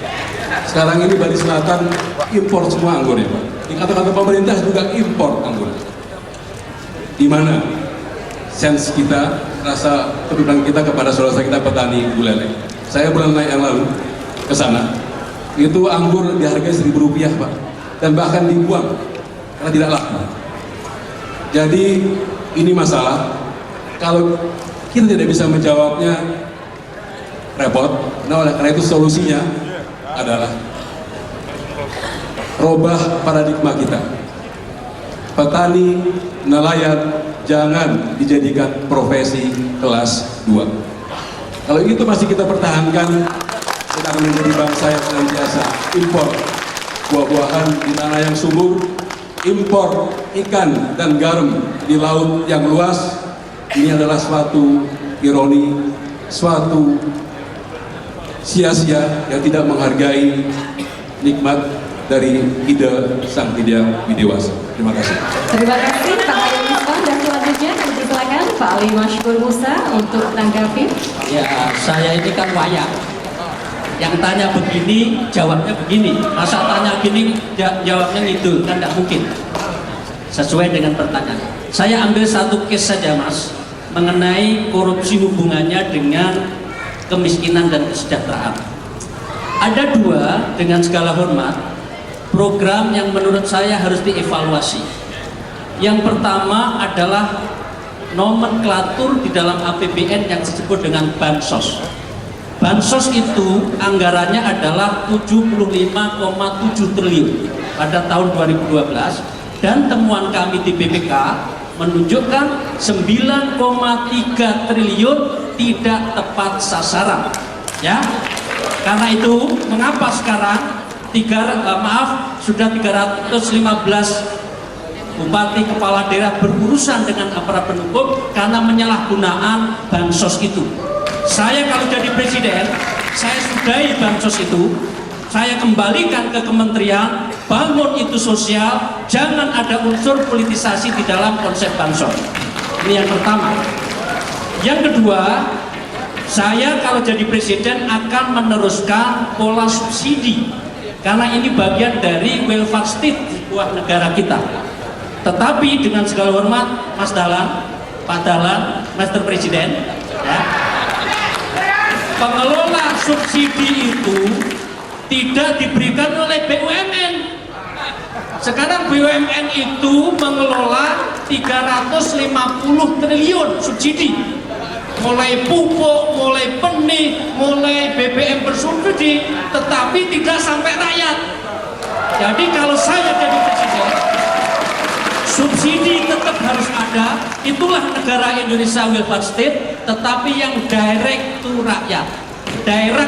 Speaker 7: Sekarang ini Bali Selatan impor semua anggur ya Pak. Di kata-kata pemerintah juga impor anggur. Di mana sense kita, rasa kepedulian kita kepada saudara kita petani Buleleng. Saya bulan Mei yang lalu ke sana. Itu anggur dihargai Rp1.000 Pak. Dan bahkan dibuang karena tidak laku. Jadi ini masalah. Kalau kita tidak bisa menjawabnya, repot. Nah, oleh karena itu solusinya adalah robah paradigma kita. Petani, nelayan jangan dijadikan profesi kelas 2. Kalau itu masih kita pertahankan, kita akan menjadi bangsa yang senantiasa impor buah-buahan di tanah yang subur, impor ikan dan garam di laut yang luas. Ini adalah suatu ironi, suatu sia-sia yang tidak menghargai nikmat dari ide Sang Hyang Widewasa. Terima kasih.
Speaker 2: Terima kasih Pak Hayono Isman, dan selanjutnya kami persilakan Pak Ali Mashkur Musa untuk menanggapi.
Speaker 4: Ya, saya ini kan wayang. Yang tanya begini, jawabnya begini. Masa tanya gini, jawabnya ngidul, kan tidak mungkin. Sesuai dengan pertanyaan. Saya ambil satu case saja Mas, mengenai korupsi hubungannya dengan kemiskinan dan kesejahteraan. Ada dua, dengan segala hormat, program yang menurut saya harus dievaluasi. Yang pertama adalah nomenklatur di dalam APBN yang disebut dengan Bansos. Bansos itu anggarannya adalah 75,7 triliun pada tahun 2012, dan temuan kami di BPK menunjukkan 9,3 triliun tidak tepat sasaran. Ya, karena itu mengapa sekarang sudah 315 bupati kepala daerah berurusan dengan aparat pendukung karena penyalahgunaan bansos itu. Saya kalau jadi presiden, saya sudahi bansos itu, saya kembalikan ke kementerian, bangun itu sosial, jangan ada unsur politisasi di dalam konsep bansos. Ini yang pertama. Yang kedua, saya kalau jadi presiden akan meneruskan pola subsidi, karena ini bagian dari welfare state di sebuah negara kita. Tetapi dengan segala hormat, Mas Dahlan, Pak Dahlan, Master Presiden, ya, pengelola subsidi itu tidak diberikan oleh BUMN. Sekarang BUMN itu mengelola 350 triliun subsidi, mulai pupuk, mulai benih, mulai BBM bersubsidi, tetapi tidak sampai rakyat. Jadi kalau saya jadi presiden, subsidi tetap harus ada, itulah negara Indonesia welfare state, tetapi yang direct to rakyat, daerah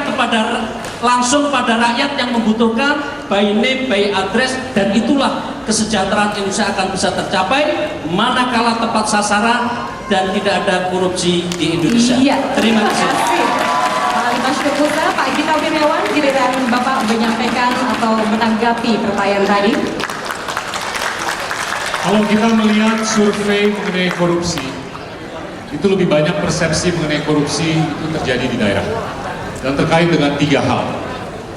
Speaker 4: langsung pada rakyat yang membutuhkan, by name, by address, dan itulah kesejahteraan Indonesia akan bisa tercapai manakala tepat sasaran dan tidak ada korupsi di Indonesia.
Speaker 2: Iya,
Speaker 4: terima kasih.
Speaker 2: Pak Ali Masyhur Musa, Pak Gita Wirjawan, giliran Bapak menyampaikan atau menanggapi pertanyaan tadi.
Speaker 8: Kalau kita melihat survei mengenai korupsi, itu lebih banyak persepsi mengenai korupsi itu terjadi di daerah. Dan terkait dengan 3 hal,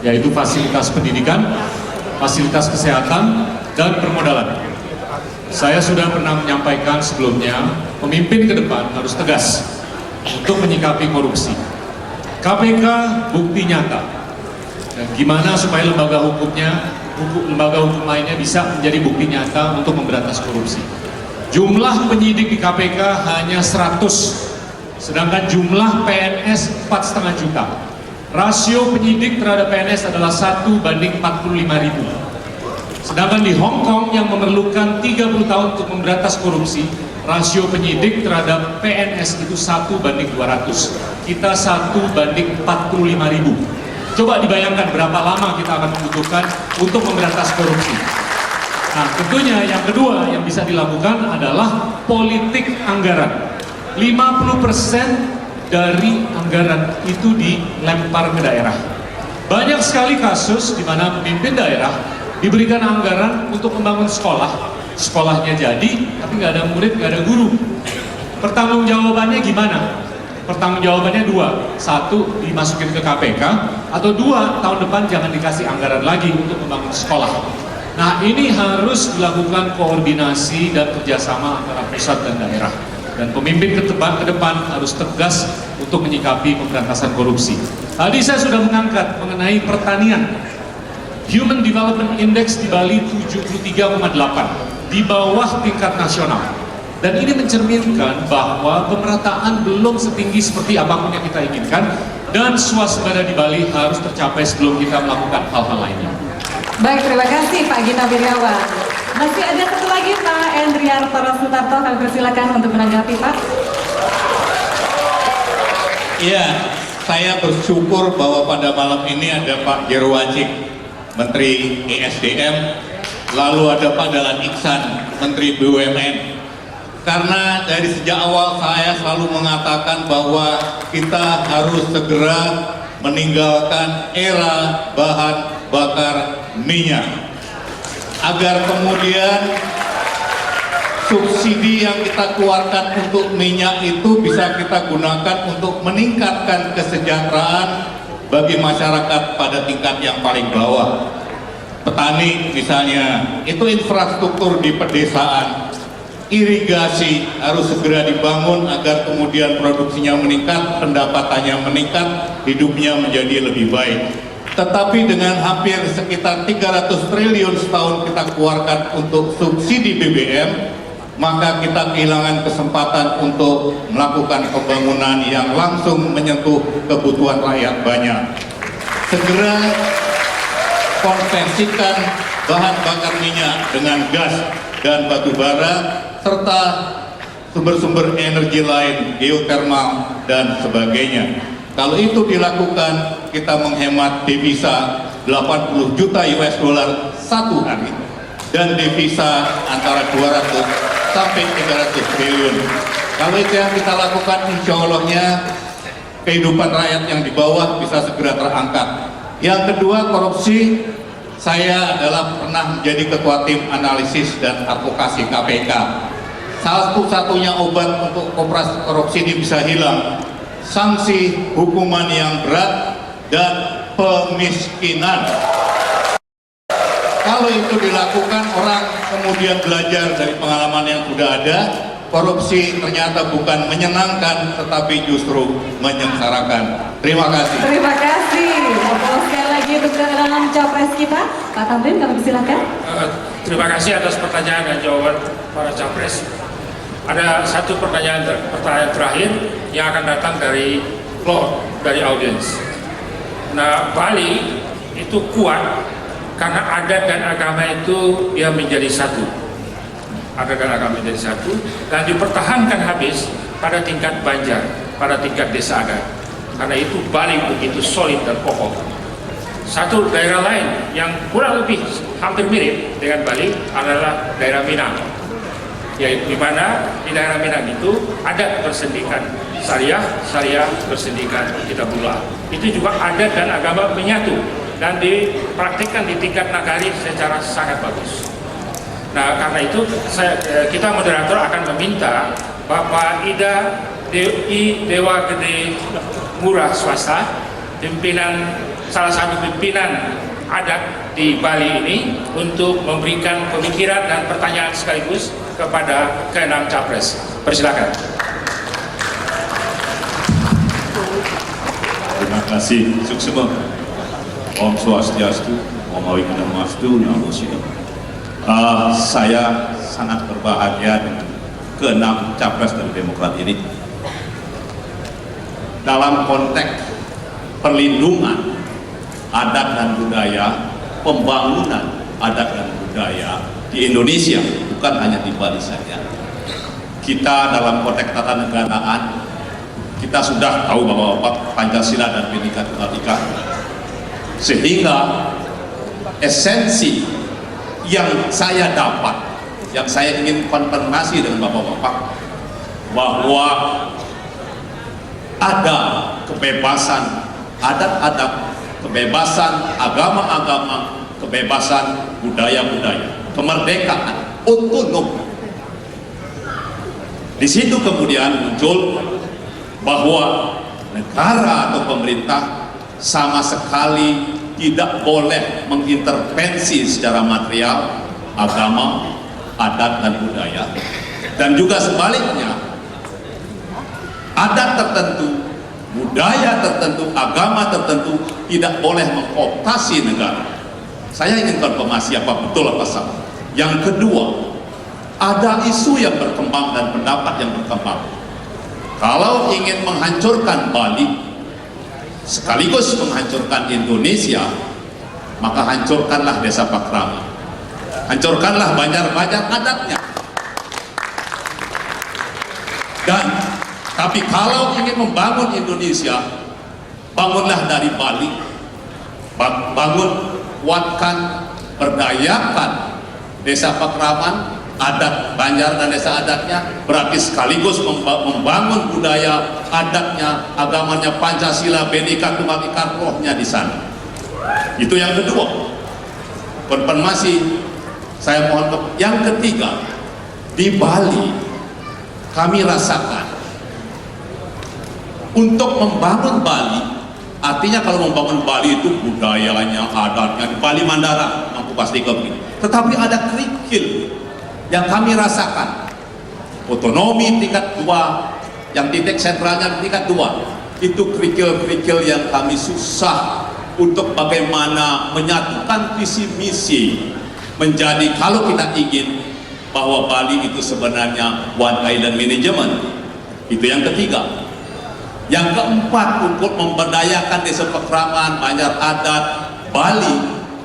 Speaker 8: yaitu fasilitas pendidikan, fasilitas kesehatan, dan permodalan. Saya sudah pernah menyampaikan sebelumnya, pemimpin ke depan harus tegas untuk menyikapi korupsi. KPK bukti nyata. Dan gimana supaya lembaga hukum lainnya bisa menjadi bukti nyata untuk memberantas korupsi. Jumlah penyidik di KPK hanya 100, sedangkan jumlah PNS 4,5 juta. Rasio penyidik terhadap PNS adalah 1:45.000. Sedangkan di Hong Kong yang memerlukan 30 tahun untuk memberantas korupsi, rasio penyidik terhadap PNS itu 1:200. Kita 1:45.000. Coba dibayangkan berapa lama kita akan membutuhkan untuk memberantas korupsi. Nah, tentunya yang kedua yang bisa dilakukan adalah politik anggaran. 50% dari anggaran itu dilempar ke daerah. Banyak sekali kasus di mana pemimpin daerah diberikan anggaran untuk membangun sekolah. Sekolahnya jadi, tapi nggak ada murid, nggak ada guru. Pertanggungjawabannya gimana? Pertanggungjawabannya 2, 1 dimasukin ke KPK, atau 2 tahun depan jangan dikasih anggaran lagi untuk membangun sekolah. Nah, ini harus dilakukan koordinasi dan kerjasama antara pusat dan daerah. Dan pemimpin ke depan harus tegas untuk menyikapi pemberantasan korupsi. Tadi saya sudah mengangkat mengenai pertanian. Human Development Index di Bali 73,8, di bawah tingkat nasional. Dan ini mencerminkan bahwa pemerataan belum setinggi seperti apapun yang kita inginkan, dan swasembada di Bali harus tercapai sebelum kita melakukan hal-hal lainnya.
Speaker 2: Baik, terima kasih Pak Gita Wirjawan. Masih ada satu lagi Pak Endriarto Sutarto, kami persilakan untuk menanggapi Pak.
Speaker 1: Iya, saya bersyukur bahwa pada malam ini ada Pak Jero Wajik, Menteri ESDM, lalu ada Pak Dahlan Iksan, Menteri BUMN. Karena dari sejak awal saya selalu mengatakan bahwa kita harus segera meninggalkan era bahan bakar minyak, agar kemudian subsidi yang kita keluarkan untuk minyak itu bisa kita gunakan untuk meningkatkan kesejahteraan bagi masyarakat pada tingkat yang paling bawah. Petani misalnya, itu infrastruktur di pedesaan, irigasi harus segera dibangun agar kemudian produksinya meningkat, pendapatannya meningkat, hidupnya menjadi lebih baik. Tetapi dengan hampir sekitar 300 triliun setahun kita keluarkan untuk subsidi BBM, maka kita kehilangan kesempatan untuk melakukan pembangunan yang langsung menyentuh kebutuhan rakyat banyak. Segera konversikan bahan bakar minyak dengan gas dan batu bara, serta sumber-sumber energi lain, geotermal dan sebagainya. Kalau itu dilakukan, kita menghemat devisa 80 juta US dollar satu hari dan devisa antara 200 sampai 300 triliun. Kalau itu yang kita lakukan, insya Allahnya kehidupan rakyat yang di bawah bisa segera terangkat. Yang kedua, korupsi. Saya adalah pernah menjadi ketua tim analisis dan advokasi KPK. Salah satu-satunya obat untuk korupsi ini bisa hilang, sanksi hukuman yang berat dan pemiskinan. Kalau itu dilakukan, orang kemudian belajar dari pengalaman yang sudah ada. Korupsi ternyata bukan menyenangkan, tetapi justru menyengsarakan. Terima kasih.
Speaker 2: Terima kasih. Aplaus sekali lagi untuk kedatangan capres kita. Pak Tamrin, kami persilakan.
Speaker 3: Terima kasih atas pertanyaan dan jawaban para capres. Ada satu pertanyaan terakhir yang akan datang dari floor, dari audiens. Nah, Bali itu kuat karena adat dan agama itu dia menjadi satu. Adat dan agama menjadi satu dan dipertahankan habis pada tingkat banjar, pada tingkat desa adat. Karena itu Bali begitu solid dan kokoh. Satu daerah lain yang kurang lebih hampir mirip dengan Bali adalah daerah Minang. Yaitu di mana di daerah Minang itu adat bersendikan syariah bersendikan kitabullah. Itu juga adat dan agama menyatu dan dipraktikkan di tingkat nagari secara sangat bagus. Nah, karena itu kita moderator akan meminta Bapak Ida Dewa Gede Murah Swasta, salah satu pimpinan adat di Bali ini, untuk memberikan pemikiran dan pertanyaan sekaligus kepada keenam capres. Persilakan.
Speaker 10: Terima kasih. Suksema. Om Swastiastu, Om Awiknamastu, Namo Buddhaya. Saya sangat berbahagia dengan keenam capres dari Demokrat ini. Dalam konteks perlindungan adat dan budaya, pembangunan adat dan budaya di Indonesia, bukan hanya di Bali saja. Kita dalam konteks tata negaraan, kita sudah tahu bahwa Pancasila dan Bhinneka Tunggal Ika, sehingga esensi yang saya dapat, yang saya ingin konfirmasi dengan bapak-bapak, bahwa ada kebebasan adat-adat, kebebasan agama-agama, kebebasan budaya-budaya, kemerdekaan, otonom. Di situ kemudian muncul bahwa negara atau pemerintah sama sekali tidak boleh mengintervensi secara material agama, adat dan budaya, dan juga sebaliknya adat tertentu, budaya tertentu, agama tertentu tidak boleh mengkooptasi negara. Saya ingin konfirmasi apa betul apa salah. Yang kedua, ada isu yang berkembang dan pendapat yang berkembang. Kalau ingin menghancurkan Bali sekaligus menghancurkan Indonesia, maka hancurkanlah desa Pakrama, hancurkanlah banjar-banjar adatnya. Dan tapi kalau ingin membangun Indonesia, bangunlah dari Bali, bangun, kuatkan, berdayakan desa Pakraman, adat Banjar dan desa adatnya, berarti sekaligus membangun budaya adatnya, agamanya, Pancasila, Bhinneka Tunggal Ika, rohnya di sana. Itu yang kedua. Konfirmasi saya mohon. Yang ketiga, di Bali kami rasakan untuk membangun Bali, artinya kalau membangun Bali itu budayanya, adatnya, di Bali Mandara mampu pasti begini. Tetapi ada kerikil yang kami rasakan otonomi tingkat 2, yang titik sentralnya tingkat 2. Itu kerikil-kerikil yang kami susah untuk bagaimana menyatukan visi misi menjadi, kalau kita ingin bahwa Bali itu sebenarnya One Island Management. Itu yang ketiga. Yang keempat, untuk memberdayakan desa Pekraman, Banjar Adat, Bali,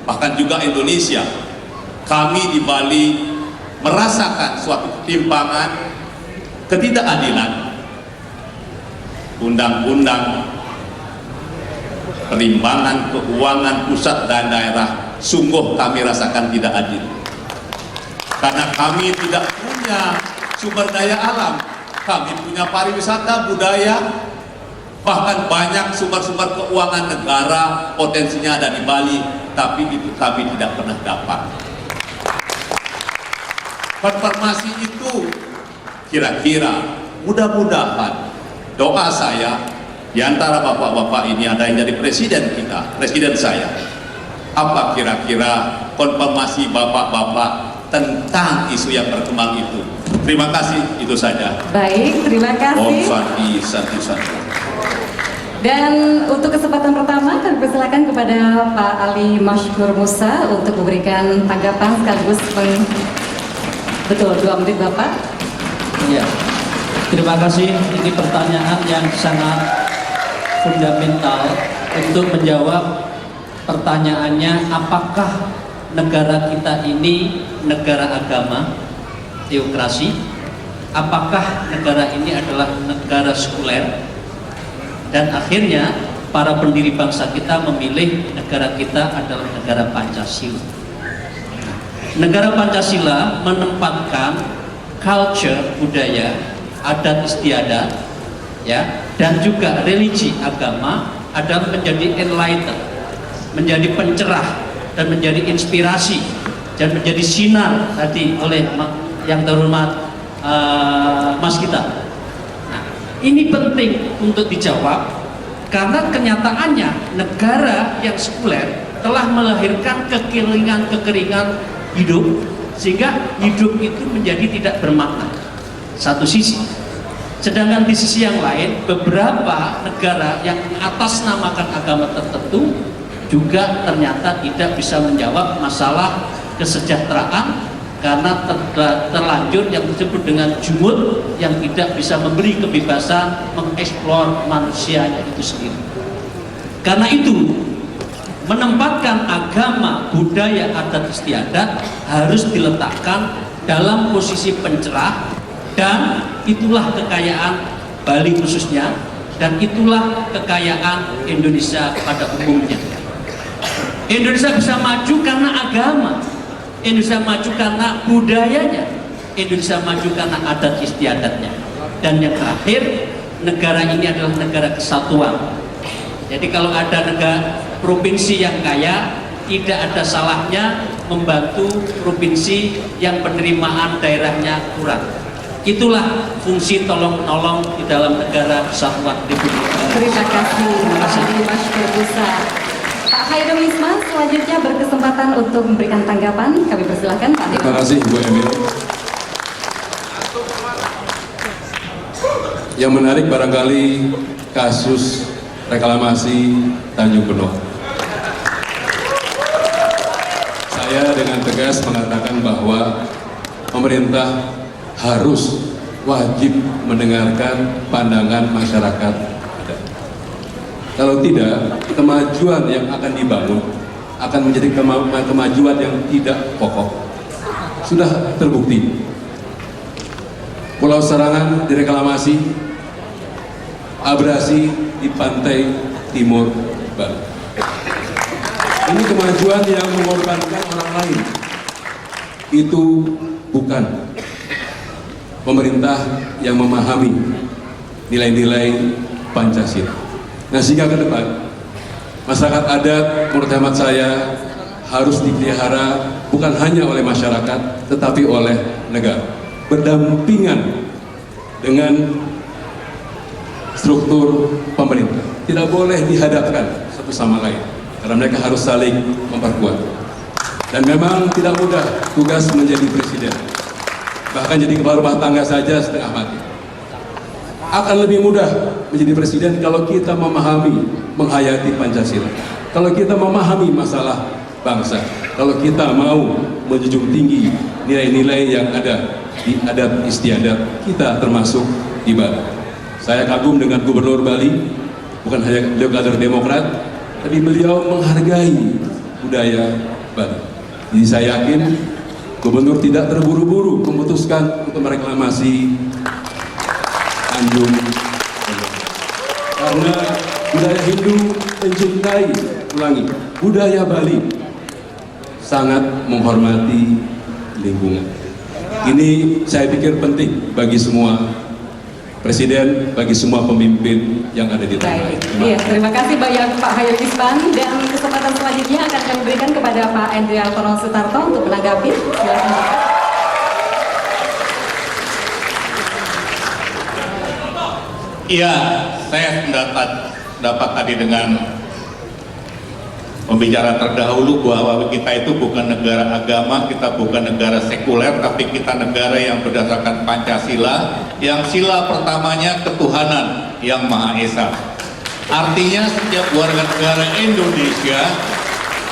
Speaker 10: bahkan juga Indonesia. Kami di Bali merasakan suatu ketimpangan, ketidakadilan, undang-undang perimbangan keuangan pusat dan daerah sungguh kami rasakan tidak adil. Karena kami tidak punya sumber daya alam, kami punya pariwisata, budaya, bahkan banyak sumber-sumber keuangan negara potensinya ada di Bali, tapi itu kami tidak pernah dapat. Konfirmasi itu kira-kira, mudah-mudahan doa saya di antara bapak-bapak ini ada yang jadi presiden kita, presiden saya. Apa kira-kira konfirmasi bapak-bapak tentang isu yang berkembang itu? Terima kasih, itu saja.
Speaker 2: Baik, terima
Speaker 10: Om
Speaker 2: kasih.
Speaker 10: Santi Santi Santi.
Speaker 2: Dan untuk kesempatan pertama kami persilakan kepada Pak Ali Mashkur Musa untuk memberikan tanggapan sekaligus betul 2 menit Bapak.
Speaker 4: Ya, terima kasih. Ini pertanyaan yang sangat fundamental untuk menjawab pertanyaannya, apakah negara kita ini negara agama, teokrasi? Apakah negara ini adalah negara sekuler? Dan akhirnya para pendiri bangsa kita memilih negara kita adalah negara Pancasila. Negara Pancasila menempatkan culture, budaya, adat istiadat, ya, dan juga religi agama adalah menjadi enlightened, menjadi pencerah dan menjadi inspirasi dan menjadi sinar tadi oleh yang terhormat Mas kita. Nah, ini penting untuk dijawab karena kenyataannya negara yang sekuler telah melahirkan kekeringan hidup, sehingga hidup itu menjadi tidak bermakna. Satu sisi. Sedangkan di sisi yang lain, beberapa negara yang atasnamakan agama tertentu juga ternyata tidak bisa menjawab masalah kesejahteraan karena terlanjur yang disebut dengan jumud yang tidak bisa memberi kebebasan mengeksplor manusianya itu sendiri. Karena itu menempatkan agama, budaya, adat istiadat harus diletakkan dalam posisi pencerah, dan itulah kekayaan Bali khususnya, dan itulah kekayaan Indonesia pada umumnya. Indonesia bisa maju karena agama, Indonesia maju karena budayanya, Indonesia maju karena adat istiadatnya. Dan yang terakhir, negara ini adalah negara kesatuan. Jadi kalau ada negara provinsi yang kaya, tidak ada salahnya membantu provinsi yang penerimaan daerahnya kurang. Itulah fungsi tolong-menolong di dalam negara kesatuan Republik Indonesia.
Speaker 2: Terima kasih Pak Ali Mashkur Musa. Pak Hairul Isma selanjutnya berkesempatan untuk memberikan tanggapan. Kami persilahkan Pak.
Speaker 7: Terima kasih Bu Emil. Yang menarik barangkali kasus reklamasi Tanjung Benoa. Saya dengan tegas mengatakan bahwa pemerintah harus wajib mendengarkan pandangan masyarakat. Kalau tidak, kemajuan yang akan dibangun akan menjadi kemajuan yang tidak pokok. Sudah terbukti. Pulau Sarangan direklamasi, abrasi di pantai timur Bali. Ini kemajuan yang mengorbankan orang lain. Itu bukan pemerintah yang memahami nilai-nilai Pancasila. Nah, sehingga ke depan masyarakat adat menurut hemat saya harus dipelihara bukan hanya oleh masyarakat tetapi oleh negara, berdampingan dengan struktur pemerintah. Tidak boleh dihadapkan satu sama lain karena mereka harus saling memperkuat. Dan memang tidak mudah tugas menjadi presiden. bahkan jadi kepala rumah tangga saja setengah mati. Akan lebih mudah menjadi presiden kalau kita memahami, menghayati Pancasila. Kalau kita memahami masalah bangsa, kalau kita mau menjunjung tinggi nilai-nilai yang ada di adat istiadat kita, termasuk di Bali. Saya kagum dengan Gubernur Bali, bukan hanya beliau kader Demokrat, tapi beliau menghargai budaya Bali. Jadi saya yakin Gubernur tidak terburu-buru memutuskan untuk mereklamasi Tanjung karena budaya Hindu mencintai, ulangi, budaya Bali sangat menghormati lingkungan. Ini saya pikir penting bagi semua presiden, bagi semua pemimpin yang ada di tanah air.
Speaker 2: Iya, terima kasih banyak Pak Hairul Iskandar, dan kesempatan selanjutnya akan kami berikan kepada Pak Endriartono Sutarto untuk menanggapi. Silakan Pak.
Speaker 1: Iya, saya dapat tadi dengan pembicara terdahulu bahwa kita itu bukan negara agama, kita bukan negara sekuler, tapi kita negara yang berdasarkan Pancasila, yang sila pertamanya ketuhanan yang Maha Esa. Artinya setiap warga negara Indonesia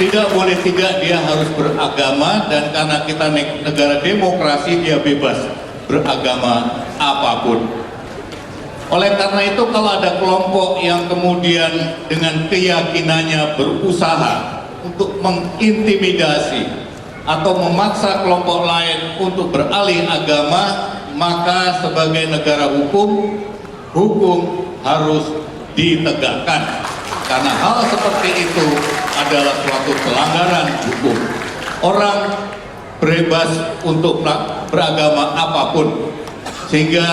Speaker 1: tidak boleh tidak dia harus beragama, dan karena kita negara demokrasi dia bebas beragama apapun. Oleh karena itu kalau ada kelompok yang kemudian dengan keyakinannya berusaha untuk mengintimidasi atau memaksa kelompok lain untuk beralih agama, maka sebagai negara hukum, hukum harus ditegakkan. Karena hal seperti itu adalah suatu pelanggaran hukum. Orang bebas untuk beragama apapun, sehingga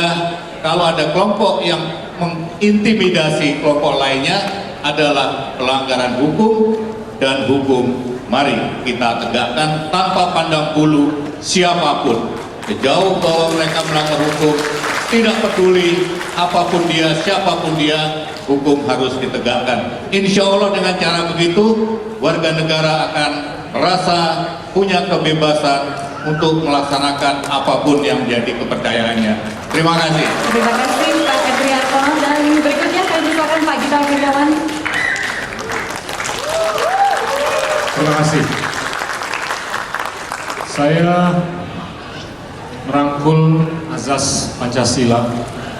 Speaker 1: kalau ada kelompok yang mengintimidasi kelompok lainnya adalah pelanggaran hukum, dan hukum mari kita tegakkan tanpa pandang bulu siapapun. Sejauh bahwa mereka melanggar hukum, tidak peduli apapun dia, siapapun dia, hukum harus ditegakkan. Insya Allah dengan cara begitu warga negara akan merasa punya kebebasan untuk melaksanakan apapun yang menjadi kepercayaannya. Terima kasih.
Speaker 2: Terima kasih Pak Endriartono, dan berikutnya saya persilakan Pak Gita Wirjawan.
Speaker 8: Terima kasih. Saya merangkul azas Pancasila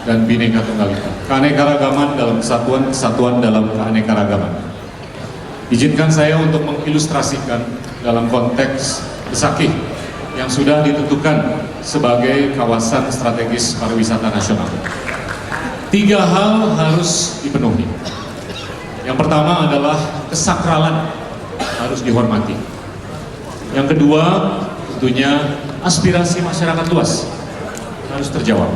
Speaker 8: dan Bhinneka Tunggal Ika, keanekaragaman dalam kesatuan, kesatuan dalam keanekaragaman. Izinkan saya untuk mengilustrasikan dalam konteks Besakih yang sudah ditentukan sebagai kawasan strategis pariwisata nasional. 3 hal harus dipenuhi. Yang pertama adalah kesakralan harus dihormati. Yang kedua, tentunya aspirasi masyarakat luas harus terjawab.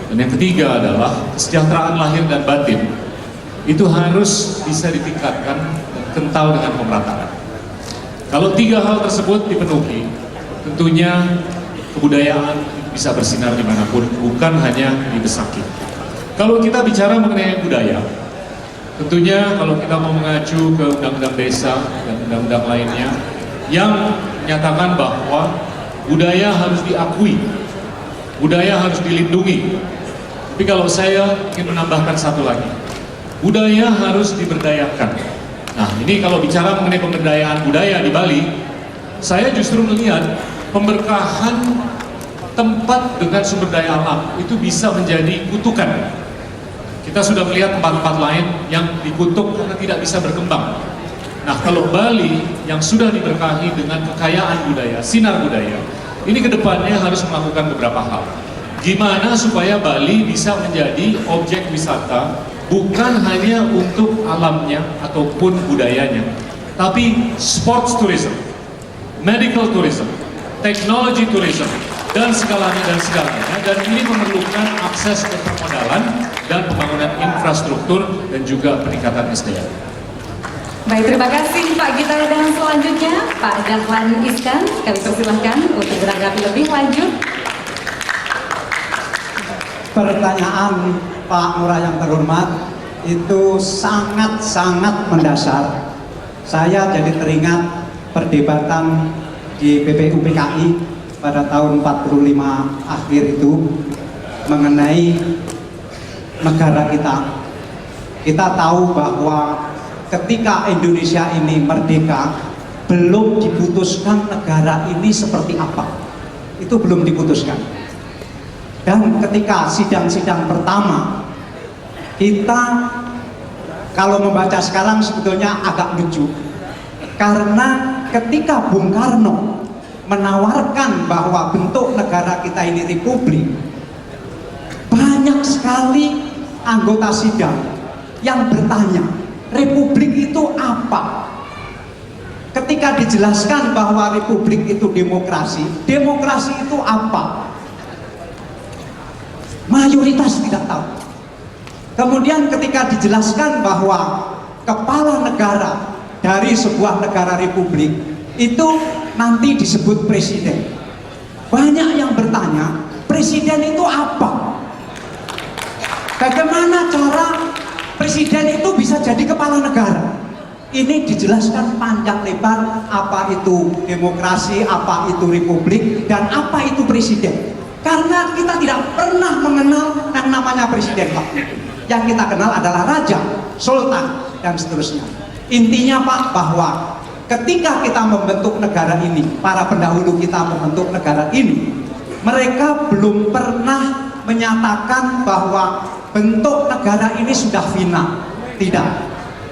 Speaker 8: Dan yang ketiga adalah kesejahteraan lahir dan batin itu harus bisa ditingkatkan dan kental dengan pemerataan. Kalau 3 hal tersebut dipenuhi, tentunya kebudayaan bisa bersinar dimanapun, bukan hanya di Besakih. Kalau kita bicara mengenai budaya, tentunya kalau kita mau mengacu ke undang-undang desa dan undang-undang lainnya yang menyatakan bahwa budaya harus diakui, budaya harus dilindungi. Tapi kalau saya ingin menambahkan satu lagi, budaya harus diberdayakan. Nah, ini kalau bicara mengenai pemberdayaan budaya di Bali, saya justru melihat pemberkahan tempat dengan sumber daya alam itu bisa menjadi kutukan. Kita sudah melihat tempat-tempat lain yang dikutuk karena tidak bisa berkembang. Nah, kalau Bali yang sudah diberkahi dengan kekayaan budaya, sinar budaya, ini kedepannya harus melakukan beberapa hal. Gimana supaya Bali bisa menjadi objek wisata bukan hanya untuk alamnya ataupun budayanya, tapi sports tourism, medical tourism, technology tourism, dan segalanya, dan ini memerlukan akses ke permodalan dan pembangunan infrastruktur dan juga peningkatan SDM.
Speaker 2: Baik, terima kasih Pak Gita, dan selanjutnya Pak Dahlan Iskan, kami persilahkan untuk menanggapi lebih lanjut.
Speaker 5: Pertanyaan Pak Lurah yang terhormat itu sangat-sangat mendasar. Saya jadi teringat perdebatan di PPUPKI pada tahun 45 akhir itu mengenai negara kita. Kita tahu bahwa ketika Indonesia ini merdeka, belum diputuskan negara ini seperti apa. Itu belum diputuskan. Dan ketika sidang-sidang pertama, kita kalau membaca sekarang sebetulnya agak lucu. Karena ketika Bung Karno menawarkan bahwa bentuk negara kita ini republik, banyak sekali anggota sidang yang bertanya, republik itu apa? Ketika dijelaskan bahwa republik itu demokrasi, demokrasi itu apa? Mayoritas tidak tahu. Kemudian ketika dijelaskan bahwa kepala negara dari sebuah negara republik itu nanti disebut presiden, banyak yang bertanya, presiden itu apa? Bagaimana cara presiden itu bisa jadi kepala negara? Ini dijelaskan panjang lebar apa itu demokrasi, apa itu republik, dan apa itu presiden. Karena kita tidak pernah mengenal yang namanya presiden waktu itu. Yang kita kenal adalah raja, sultan, dan seterusnya. Intinya Pak, bahwa ketika kita membentuk negara ini, para pendahulu kita membentuk negara ini, mereka belum pernah menyatakan bahwa bentuk negara ini sudah final. Tidak.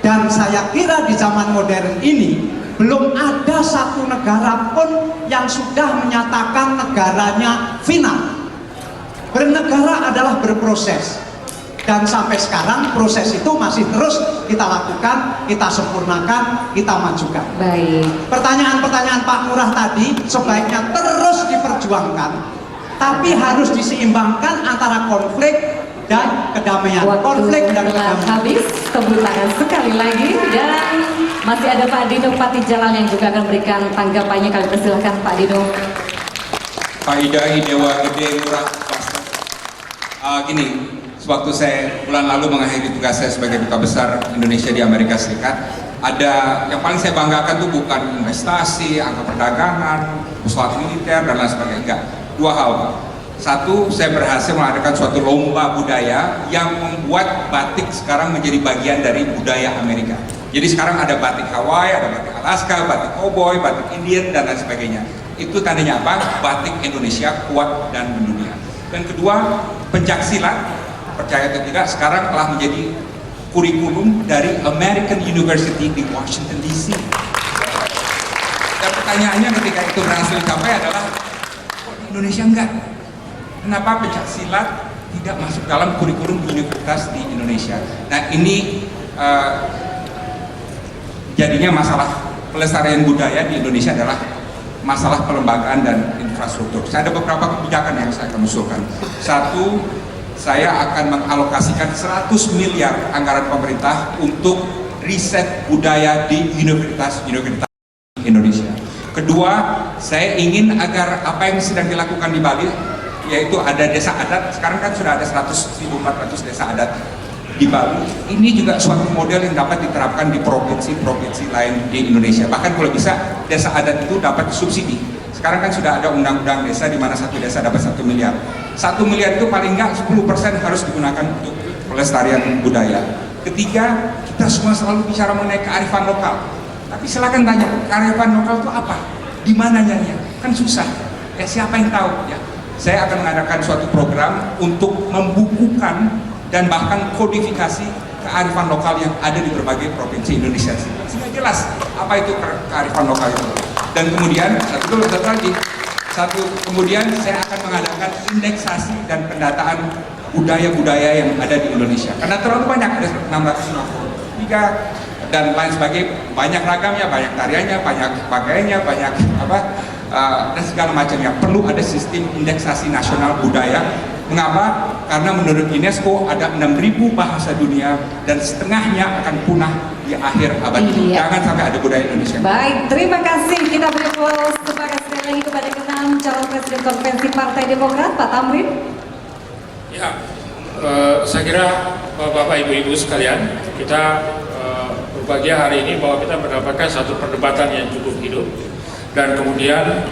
Speaker 5: Dan saya kira di zaman modern ini belum ada satu negara pun yang sudah menyatakan negaranya final. Bernegara adalah berproses. Dan sampai sekarang proses itu masih terus kita lakukan, kita sempurnakan, kita majukan.
Speaker 2: Baik.
Speaker 5: Pertanyaan-pertanyaan Pak Lurah tadi sebaiknya terus diperjuangkan, tapi harus diseimbangkan antara konflik dan kedamaian. Konflik dan kedamaian.
Speaker 2: Habis, tepuk tangan sekali lagi, dan masih ada Pak Dino Patijalal yang juga akan berikan tanggapannya. Kami persilahkan Pak Dino.
Speaker 6: Pak Idai Dewa Gede Murah. Gini, sewaktu saya bulan lalu mengakhiri tugas saya sebagai Duta Besar Indonesia di Amerika Serikat, ada yang paling saya banggakan tuh bukan investasi, angka perdagangan, pesawat militer dan lain sebagainya. Enggak, dua hal Pak. Satu, saya berhasil mengadakan suatu lomba budaya yang membuat batik sekarang menjadi bagian dari budaya Amerika. Jadi sekarang ada batik Hawaii, ada batik Alaska, batik cowboy, batik Indian dan lain sebagainya. Itu tandanya apa? Batik Indonesia kuat dan mendunia. Dan kedua, pencaksilat, percaya atau tidak, sekarang telah menjadi kurikulum dari American University di Washington DC. Dan pertanyaannya ketika itu berhasil dicapai adalah, kok di Indonesia enggak? Kenapa pencaksilat tidak masuk dalam kurikulum universitas di Indonesia? Nah ini jadinya masalah pelestarian budaya di Indonesia adalah masalah pelembagaan dan infrastruktur. Saya ada beberapa kebijakan yang saya akan usulkan. Satu, saya akan mengalokasikan 100 miliar anggaran pemerintah untuk riset budaya di universitas-universitas Indonesia. Kedua, saya ingin agar apa yang sedang dilakukan di Bali, yaitu ada desa adat, sekarang kan sudah ada 100.400 desa adat di Bali. Ini juga suatu model yang dapat diterapkan di provinsi-provinsi lain di Indonesia. Bahkan kalau bisa, desa adat itu dapat subsidi. Sekarang kan sudah ada undang-undang desa di mana satu desa dapat 1 miliar. 1 miliar itu paling nggak 10% harus digunakan untuk pelestarian budaya. Ketiga, kita semua selalu bicara mengenai kearifan lokal. Tapi silakan tanya, kearifan lokal itu apa? Di mananya? Kan susah. Ya siapa yang tahu ya? Saya akan mengadakan suatu program untuk membukukan dan bahkan kodifikasi kearifan lokal yang ada di berbagai provinsi Indonesia sehingga jelas apa itu kearifan lokal itu. Dan kemudian kemudian saya akan mengadakan indeksasi dan pendataan budaya-budaya yang ada di Indonesia karena terlalu banyak, ada 663 dan lain sebagainya, banyak ragamnya, banyak tariannya, banyak pakaiannya, banyak dan segala macamnya. Perlu ada sistem indeksasi nasional budaya. Mengapa? Karena menurut UNESCO ada 6.000 bahasa dunia dan setengahnya akan punah di akhir abad ini. Jangan sampai ada budaya Indonesia.
Speaker 2: Baik, terima kasih. Kita beri aplaus semangat sekali lagi kepada ke-6 calon presiden konvensi Partai Demokrat, Pak Tamrin.
Speaker 3: Ya, saya kira Bapak Ibu-Ibu sekalian, kita berbahagia hari ini bahwa kita mendapatkan satu perdebatan yang cukup hidup dan kemudian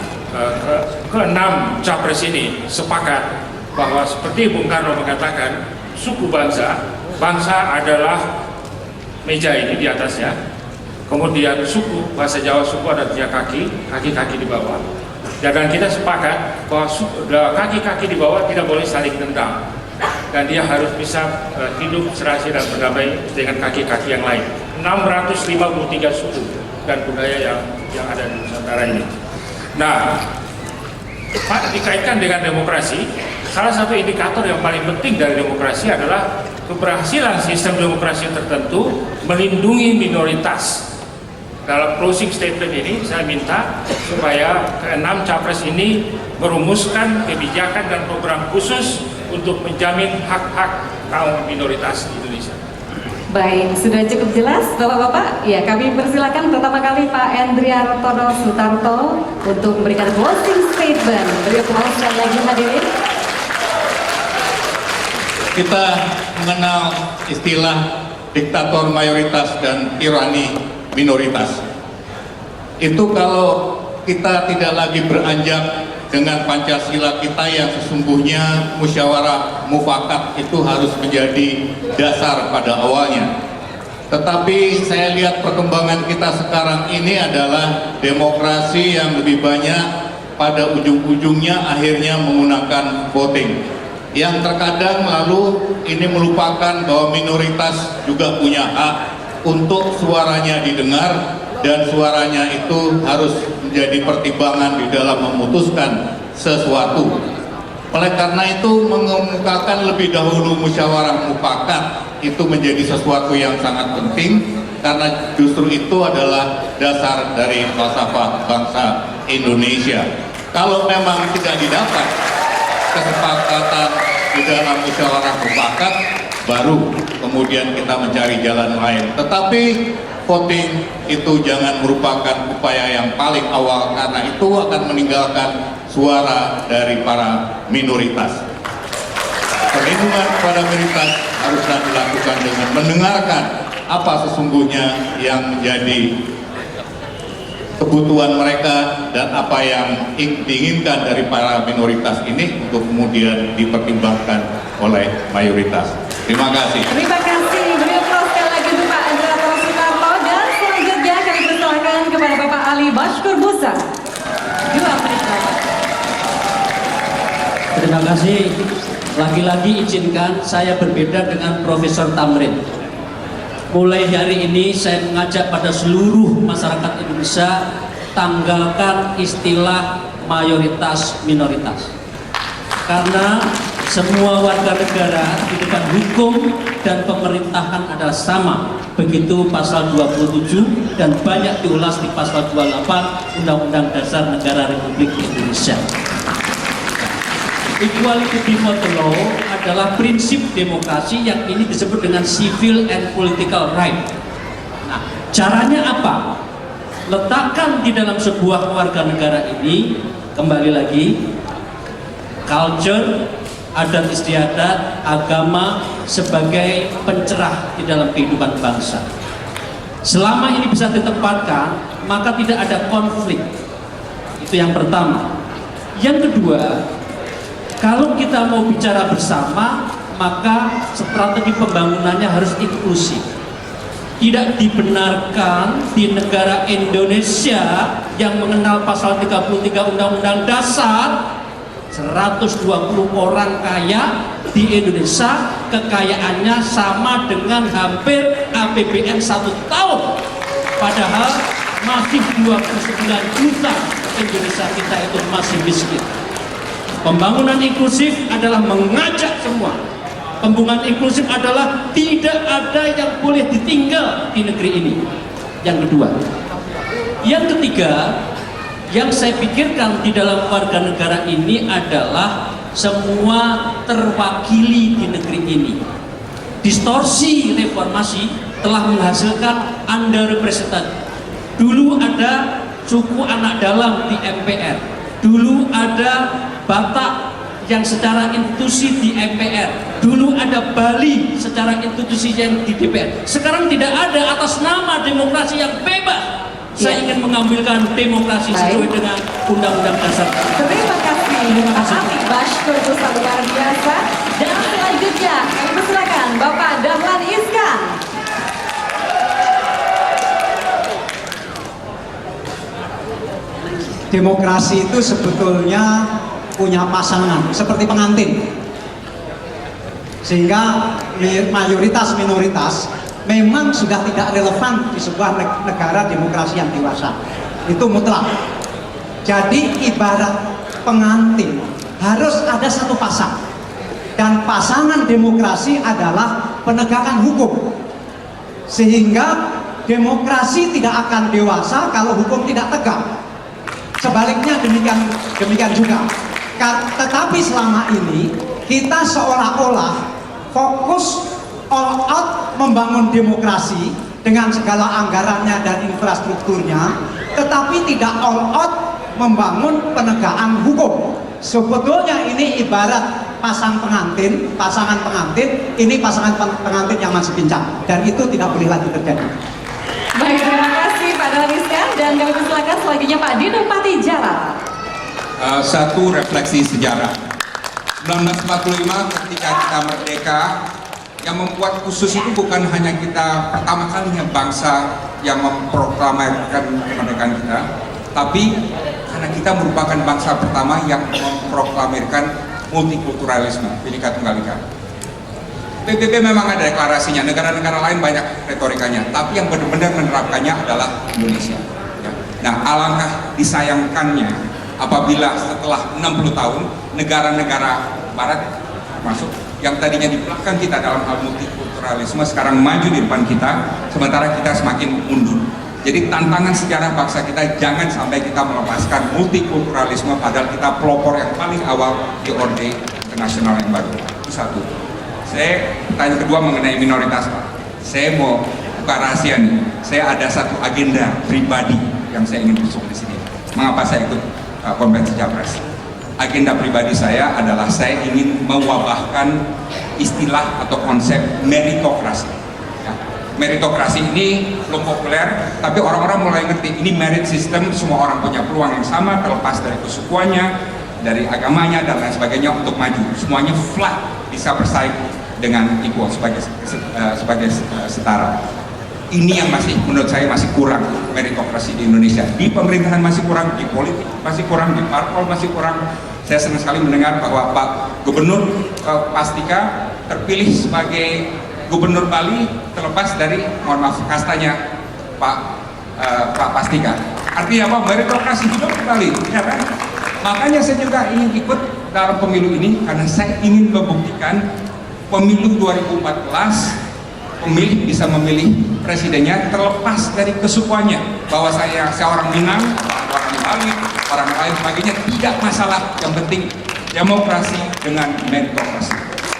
Speaker 3: keenam capres ini sepakat bahwa seperti Bung Karno mengatakan, suku bangsa adalah meja ini di atasnya, kemudian suku, bahasa Jawa suku ada 3 kaki di bawah. Dan kita sepakat bahwa kaki-kaki di bawah tidak boleh saling tendang, dan dia harus bisa hidup serasi dan berdamai dengan kaki-kaki yang lain. 653 suku dan budaya yang ada di Nusantara ini. Nah, dikaitkan dengan demokrasi, salah satu indikator yang paling penting dari demokrasi adalah keberhasilan sistem demokrasi tertentu melindungi minoritas. Dalam closing statement ini saya minta supaya keenam capres ini merumuskan kebijakan dan program khusus untuk menjamin hak-hak kaum minoritas di Indonesia.
Speaker 2: Baik, sudah cukup jelas Bapak-Bapak? Ya, kami persilakan pertama kali Pak Endriartono Sutarto untuk memberikan closing statement. Beri aplaus sekali lagi hadirin.
Speaker 1: Kita mengenal istilah diktator mayoritas dan tirani minoritas. Itu kalau kita tidak lagi beranjak dengan Pancasila kita yang sesungguhnya musyawarah mufakat itu harus menjadi dasar pada awalnya. Tetapi saya lihat perkembangan kita sekarang ini adalah demokrasi yang lebih banyak pada ujung-ujungnya akhirnya menggunakan voting. Yang terkadang lalu ini melupakan bahwa minoritas juga punya hak untuk suaranya didengar, dan suaranya itu harus menjadi pertimbangan di dalam memutuskan sesuatu. Oleh karena itu mengemukakan lebih dahulu musyawarah mufakat itu menjadi sesuatu yang sangat penting, karena justru itu adalah dasar dari falsafah bangsa Indonesia. Kalau memang tidak didapat kesepakatan di dalam musyawarah mufakat, baru kemudian kita mencari jalan lain. Tetapi voting itu jangan merupakan upaya yang paling awal, karena itu akan meninggalkan suara dari para minoritas. Perlindungan kepada minoritas haruslah dilakukan dengan mendengarkan apa sesungguhnya yang menjadi kebutuhan mereka dan apa yang diinginkan dari para minoritas ini untuk kemudian dipertimbangkan oleh mayoritas. Terima kasih.
Speaker 2: Terima kasih. Beri aplaus sekali lagi untuk Pak Endriartono Sutarto, dan selanjutnya kami persilakan kepada Bapak Ali Bashkur Busa. 2 menit Bapak.
Speaker 4: Terima kasih. Lagi-lagi izinkan saya berbeda dengan Profesor Tamrin. Mulai hari ini saya mengajak pada seluruh masyarakat Indonesia, tanggalkan istilah mayoritas minoritas. Karena semua warga negara di depan hukum dan pemerintahan adalah sama. Begitu pasal 27 dan banyak diulas di pasal 28 Undang-Undang Dasar Negara Republik Indonesia. Equality before the law adalah prinsip demokrasi yang ini disebut dengan civil and political right. Nah, caranya apa? Letakkan di dalam sebuah warga negara ini, kembali lagi, culture, adat istiadat, agama sebagai pencerah di dalam kehidupan bangsa. Selama ini bisa ditempatkan, maka tidak ada konflik. Itu yang pertama. Yang kedua, kalau kita mau bicara bersama, maka strategi pembangunannya harus inklusif. Tidak dibenarkan di negara Indonesia yang mengenal pasal 33 Undang-Undang Dasar, 120 orang kaya di Indonesia kekayaannya sama dengan hampir APBN 1 tahun. Padahal masih 29 juta Indonesia kita itu masih miskin. Pembangunan inklusif adalah mengajak semua. Pembangunan inklusif adalah tidak ada yang boleh ditinggal di negeri ini. Yang kedua. Yang ketiga, yang saya pikirkan di dalam warga negara ini adalah semua terwakili di negeri ini. Distorsi reformasi telah menghasilkan underrepresented. Dulu ada suku anak dalam di MPR. Dulu ada Batak yang secara institusi di MPR. Dulu ada Bali secara institusi yang di DPR. Sekarang tidak ada, atas nama demokrasi yang bebas. Saya ingin mengambilkan demokrasi sesuai dengan Undang-Undang Dasar.
Speaker 2: Terima kasih Pak Afi Bashkur Ustaz luar biasa. Dan selanjutnya kami persilakan Bapak Dahlan Iskan.
Speaker 5: Demokrasi itu sebetulnya punya pasangan seperti pengantin, sehingga mayoritas minoritas memang sudah tidak relevan di sebuah negara demokrasi yang dewasa, itu mutlak. Jadi ibarat pengantin harus ada satu pasang, dan pasangan demokrasi adalah penegakan hukum, sehingga demokrasi tidak akan dewasa kalau hukum tidak tegak. Sebaliknya demikian juga. Tetapi selama ini kita seolah-olah fokus all out membangun demokrasi dengan segala anggarannya dan infrastrukturnya, tetapi tidak all out membangun penegakan hukum. Sebetulnya ini ibarat pasangan pengantin, ini pasangan pengantin yang masih pincang, dan itu tidak boleh lagi terjadi.
Speaker 2: Baik, terima kasih Pak Dahlan Iskan, dan kami persilakan selanjutnya Pak Dino Patijala.
Speaker 6: Satu refleksi sejarah. 1945 ketika kita merdeka, yang membuat khusus itu bukan hanya kita pertama kalinya bangsa yang memproklamirkan kemerdekaan kita, tapi karena kita merupakan bangsa pertama yang memproklamirkan multikulturalisme, Bhinneka Tunggal Ika. PBB memang ada deklarasinya, negara-negara lain banyak retorikanya, tapi yang benar-benar menerapkannya adalah Indonesia. Nah, alangkah disayangkannya apabila setelah 60 tahun negara-negara Barat masuk yang tadinya di belakang kita dalam hal multikulturalisme sekarang maju di depan kita, sementara kita semakin mundur. Jadi tantangan sejarah bangsa kita, jangan sampai kita melepaskan multikulturalisme padahal kita pelopor yang paling awal di Orde Internasional yang baru. Itu satu. Saya tanya kedua mengenai minoritas, Pak. Saya mau buka rahasia nih. Saya ada satu agenda pribadi yang saya ingin usung di sini. Mengapa saya ikut konvensi Capres? Agenda pribadi saya adalah saya ingin mewabahkan istilah atau konsep meritokrasi. Ya. Meritokrasi ini belum populer, tapi orang-orang mulai ngerti ini merit system, semua orang punya peluang yang sama terlepas dari kesukuannya, dari agamanya dan lain sebagainya untuk maju. Semuanya flat, bisa bersaing dengan equal sebagai setara. Ini yang masih menurut saya masih kurang meritokrasi di Indonesia. Di pemerintahan masih kurang, di politik masih kurang, di parpol masih kurang. Saya senang sekali mendengar bahwa Pak Gubernur Pastika terpilih sebagai Gubernur Bali terlepas dari, mohon maaf, kastanya Pak Pastika. Artinya apa? Meritokrasi hidup di Bali, ya kan? Makanya saya juga ingin ikut dalam pemilu ini karena saya ingin membuktikan pemilu 2014 pemilih bisa memilih presidennya terlepas dari kesukuannya, bahwa saya orang Minang, orang Bali, orang lain sebagainya, tidak masalah. Yang penting demokrasi dengan meritokrasi.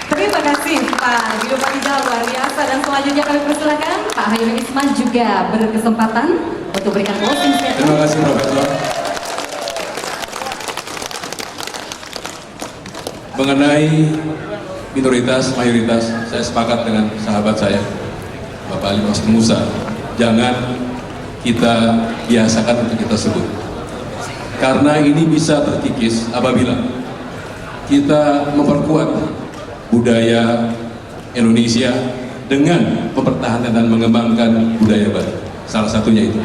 Speaker 2: Terima kasih Pak Dino Patijala, luar biasa. Dan selanjutnya kami persilakan Pak Hayun Isman juga berkesempatan untuk berikan closing statement.
Speaker 7: Terima kasih Profesor. Mengenai minoritas, mayoritas, saya sepakat dengan sahabat saya, Bapak Ali Masud Musa. Jangan kita biasakan untuk kita sebut. Karena ini bisa terkikis apabila kita memperkuat budaya Indonesia dengan mempertahankan dan mengembangkan budaya Bali. Salah satunya itu.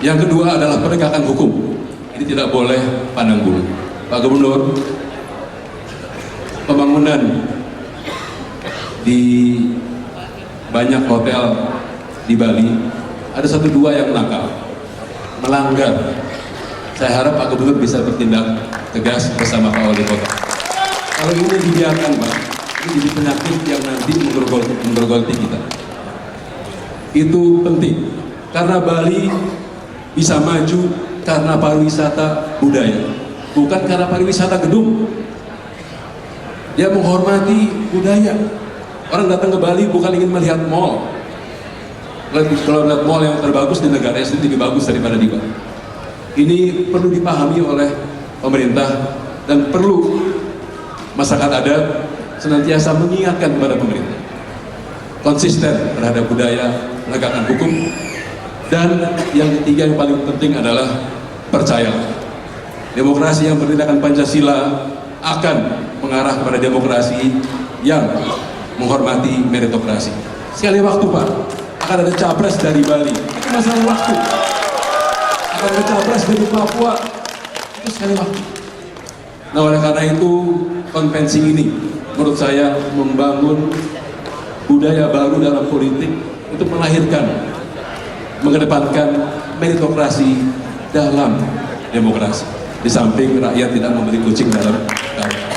Speaker 7: Yang kedua adalah penegakan hukum. Ini tidak boleh pandang bulu. Pak Gubernur, pembangunan di banyak hotel di Bali ada 1-2 yang nakal, melanggar. Saya harap Pak Gubernur bisa bertindak tegas bersama Pak Wali Kota. Kalau ini dibiarkan, Pak, ini jadi penyakit yang nanti menggerogoti kita. Itu penting karena Bali bisa maju karena pariwisata budaya, bukan karena pariwisata gedung. Dia menghormati budaya. Orang datang ke Bali bukan ingin melihat mall. Kalau melihat mall yang terbagus di negara itu lebih bagus daripada di Bali. Ini perlu dipahami oleh pemerintah dan perlu masyarakat adat senantiasa mengingatkan kepada pemerintah. Konsisten terhadap budaya, menegakkan hukum, Dan yang ketiga yang paling penting adalah percaya. Demokrasi yang berdasarkan Pancasila akan mengarah kepada demokrasi yang menghormati meritokrasi. Sekali waktu Pak, akan ada capres dari Bali, itu masalah waktu. Akan ada capres dari Papua, itu sekali waktu. Nah oleh karena itu konvensi ini menurut saya membangun budaya baru dalam politik untuk melahirkan, mengedepankan meritokrasi dalam demokrasi. Di samping rakyat tidak membeli kucing dalam karung.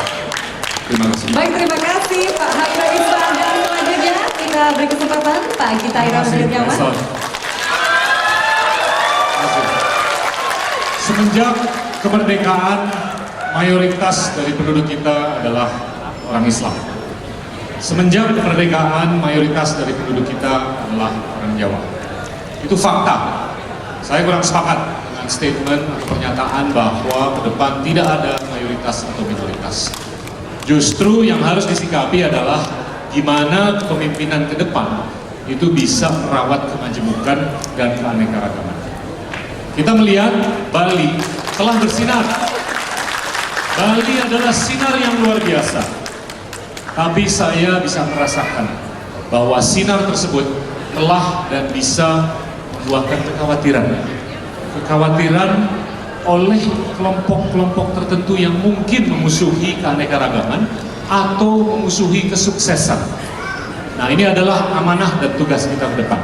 Speaker 7: Terima kasih.
Speaker 2: Baik, terima kasih Pak Hairul Ikhwan, dan selanjutnya kita beri kesempatan Pak Gita Ira Wirjawan.
Speaker 8: Semenjak kemerdekaan, mayoritas dari penduduk kita adalah orang Islam. Semenjak kemerdekaan, mayoritas dari penduduk kita adalah orang Jawa. Itu fakta. Saya kurang sepakat dengan statement atau pernyataan bahwa ke depan tidak ada mayoritas atau minoritas. Justru yang harus disikapi adalah gimana kepemimpinan ke depan itu bisa merawat kemajemukan dan keanekaragaman. Kita melihat Bali telah bersinar. Bali adalah sinar yang luar biasa. Tapi saya bisa merasakan bahwa sinar tersebut telah dan bisa membuahkan kekhawatiran oleh kelompok-kelompok tertentu yang mungkin memusuhi keanekaragaman atau memusuhi kesuksesan. Nah, ini adalah amanah dan tugas kita ke depan,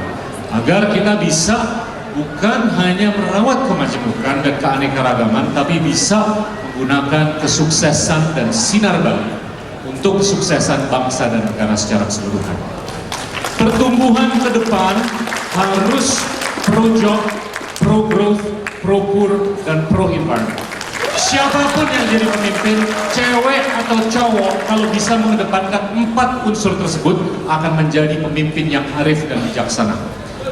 Speaker 8: agar kita bisa bukan hanya merawat kemajemukan dan keanekaragaman, tapi bisa menggunakan kesuksesan dan sinar Bali untuk kesuksesan bangsa dan negara secara keseluruhan. Pertumbuhan ke depan harus pro-job, pro-growth, pro-poor, dan pro-environment. Siapapun yang jadi pemimpin, cewek atau cowok, kalau bisa mengedepankan 4 unsur tersebut, akan menjadi pemimpin yang arif dan bijaksana.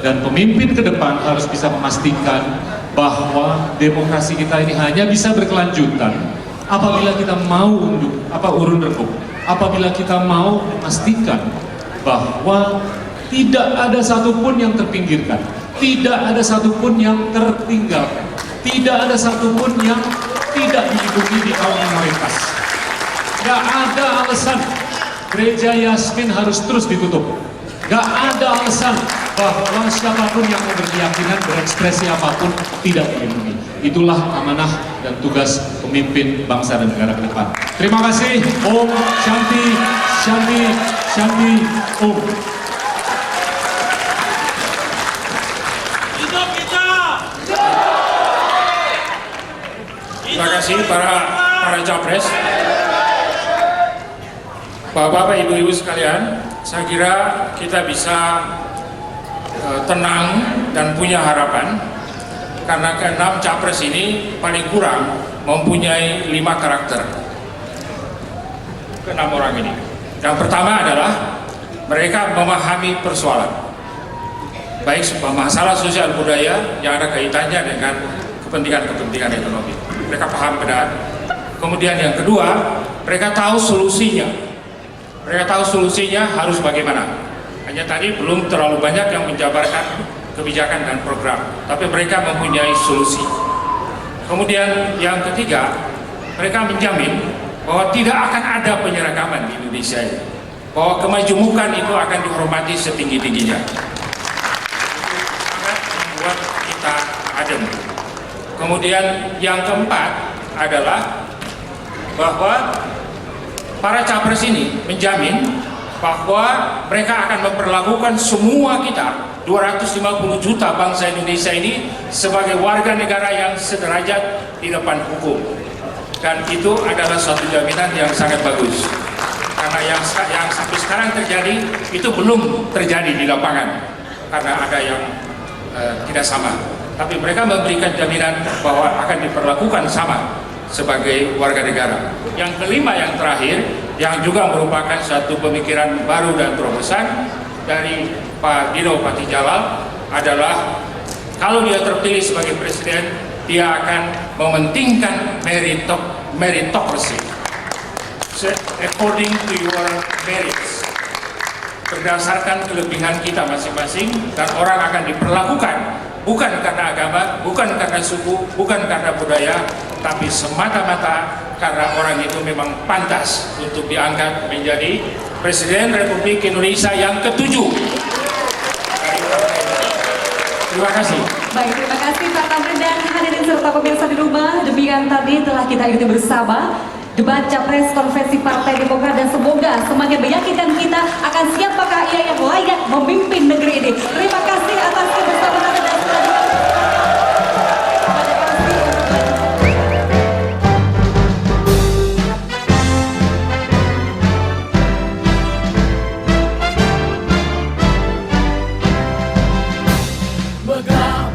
Speaker 8: Dan pemimpin ke depan harus bisa memastikan bahwa demokrasi kita ini hanya bisa berkelanjutan apabila kita mau urun rembuk, apabila kita mau memastikan bahwa tidak ada satupun yang terpinggirkan, tidak ada satupun yang tertinggalkan, tidak ada satupun yang tidak dilindungi di kaum minoritas. Gak ada alasan gereja Yasmin harus terus ditutup. Gak ada alasan bahwa siapapun yang berkeyakinan berekspresi apapun tidak dilindungi. Itulah amanah dan tugas pemimpin bangsa dan negara ke depan. Terima kasih. Om Shanti, Shanti, Shanti, Om.
Speaker 3: Terima kasih para capres. Bapak-bapak, ibu-ibu sekalian, saya kira kita bisa tenang dan punya harapan karena ke-6 capres ini paling kurang mempunyai 5 karakter. Ke-6 orang ini. Yang pertama adalah mereka memahami persoalan, baik masalah sosial budaya yang ada kaitannya dengan kepentingan ekonomi. Mereka paham benar. Kemudian yang kedua, mereka tahu solusinya. Mereka tahu solusinya harus bagaimana. Hanya tadi belum terlalu banyak yang menjabarkan kebijakan dan program, tapi mereka mempunyai solusi. Kemudian yang ketiga, mereka menjamin bahwa tidak akan ada penyeragaman di Indonesia ini, bahwa kemajemukan itu akan dihormati setinggi-tingginya. Sangat membuat kita adem. Kemudian yang keempat adalah bahwa para capres ini menjamin bahwa mereka akan memperlakukan semua kita 250 juta bangsa Indonesia ini sebagai warga negara yang sederajat di depan hukum, dan itu adalah suatu jaminan yang sangat bagus karena yang sampai sekarang terjadi itu belum terjadi di lapangan karena ada yang tidak sama, tapi mereka memberikan jaminan bahwa akan diperlakukan sama sebagai warga negara. Yang kelima, yang terakhir, yang juga merupakan satu pemikiran baru dan terobosan dari Pak Dino Patijalal adalah kalau dia terpilih sebagai presiden, dia akan mementingkan meritocracy, according to your merits, berdasarkan kelebihan kita masing-masing, dan orang akan diperlakukan bukan karena agama, bukan karena suku, bukan karena budaya, tapi semata-mata karena orang itu memang pantas untuk diangkat menjadi Presiden Republik Indonesia yang ke-7. Terima kasih.
Speaker 2: Baik, terima kasih Pak Tamrin dan hadirin serta pemirsa di rumah. Demikian tadi telah kita ikuti bersama debat Capres Konvensi Partai Demokrat, dan semoga semakin meyakinkan kita akan siapakah ia yang layak memimpin negeri ini. Terima kasih atas kebersamaan dan
Speaker 11: Megah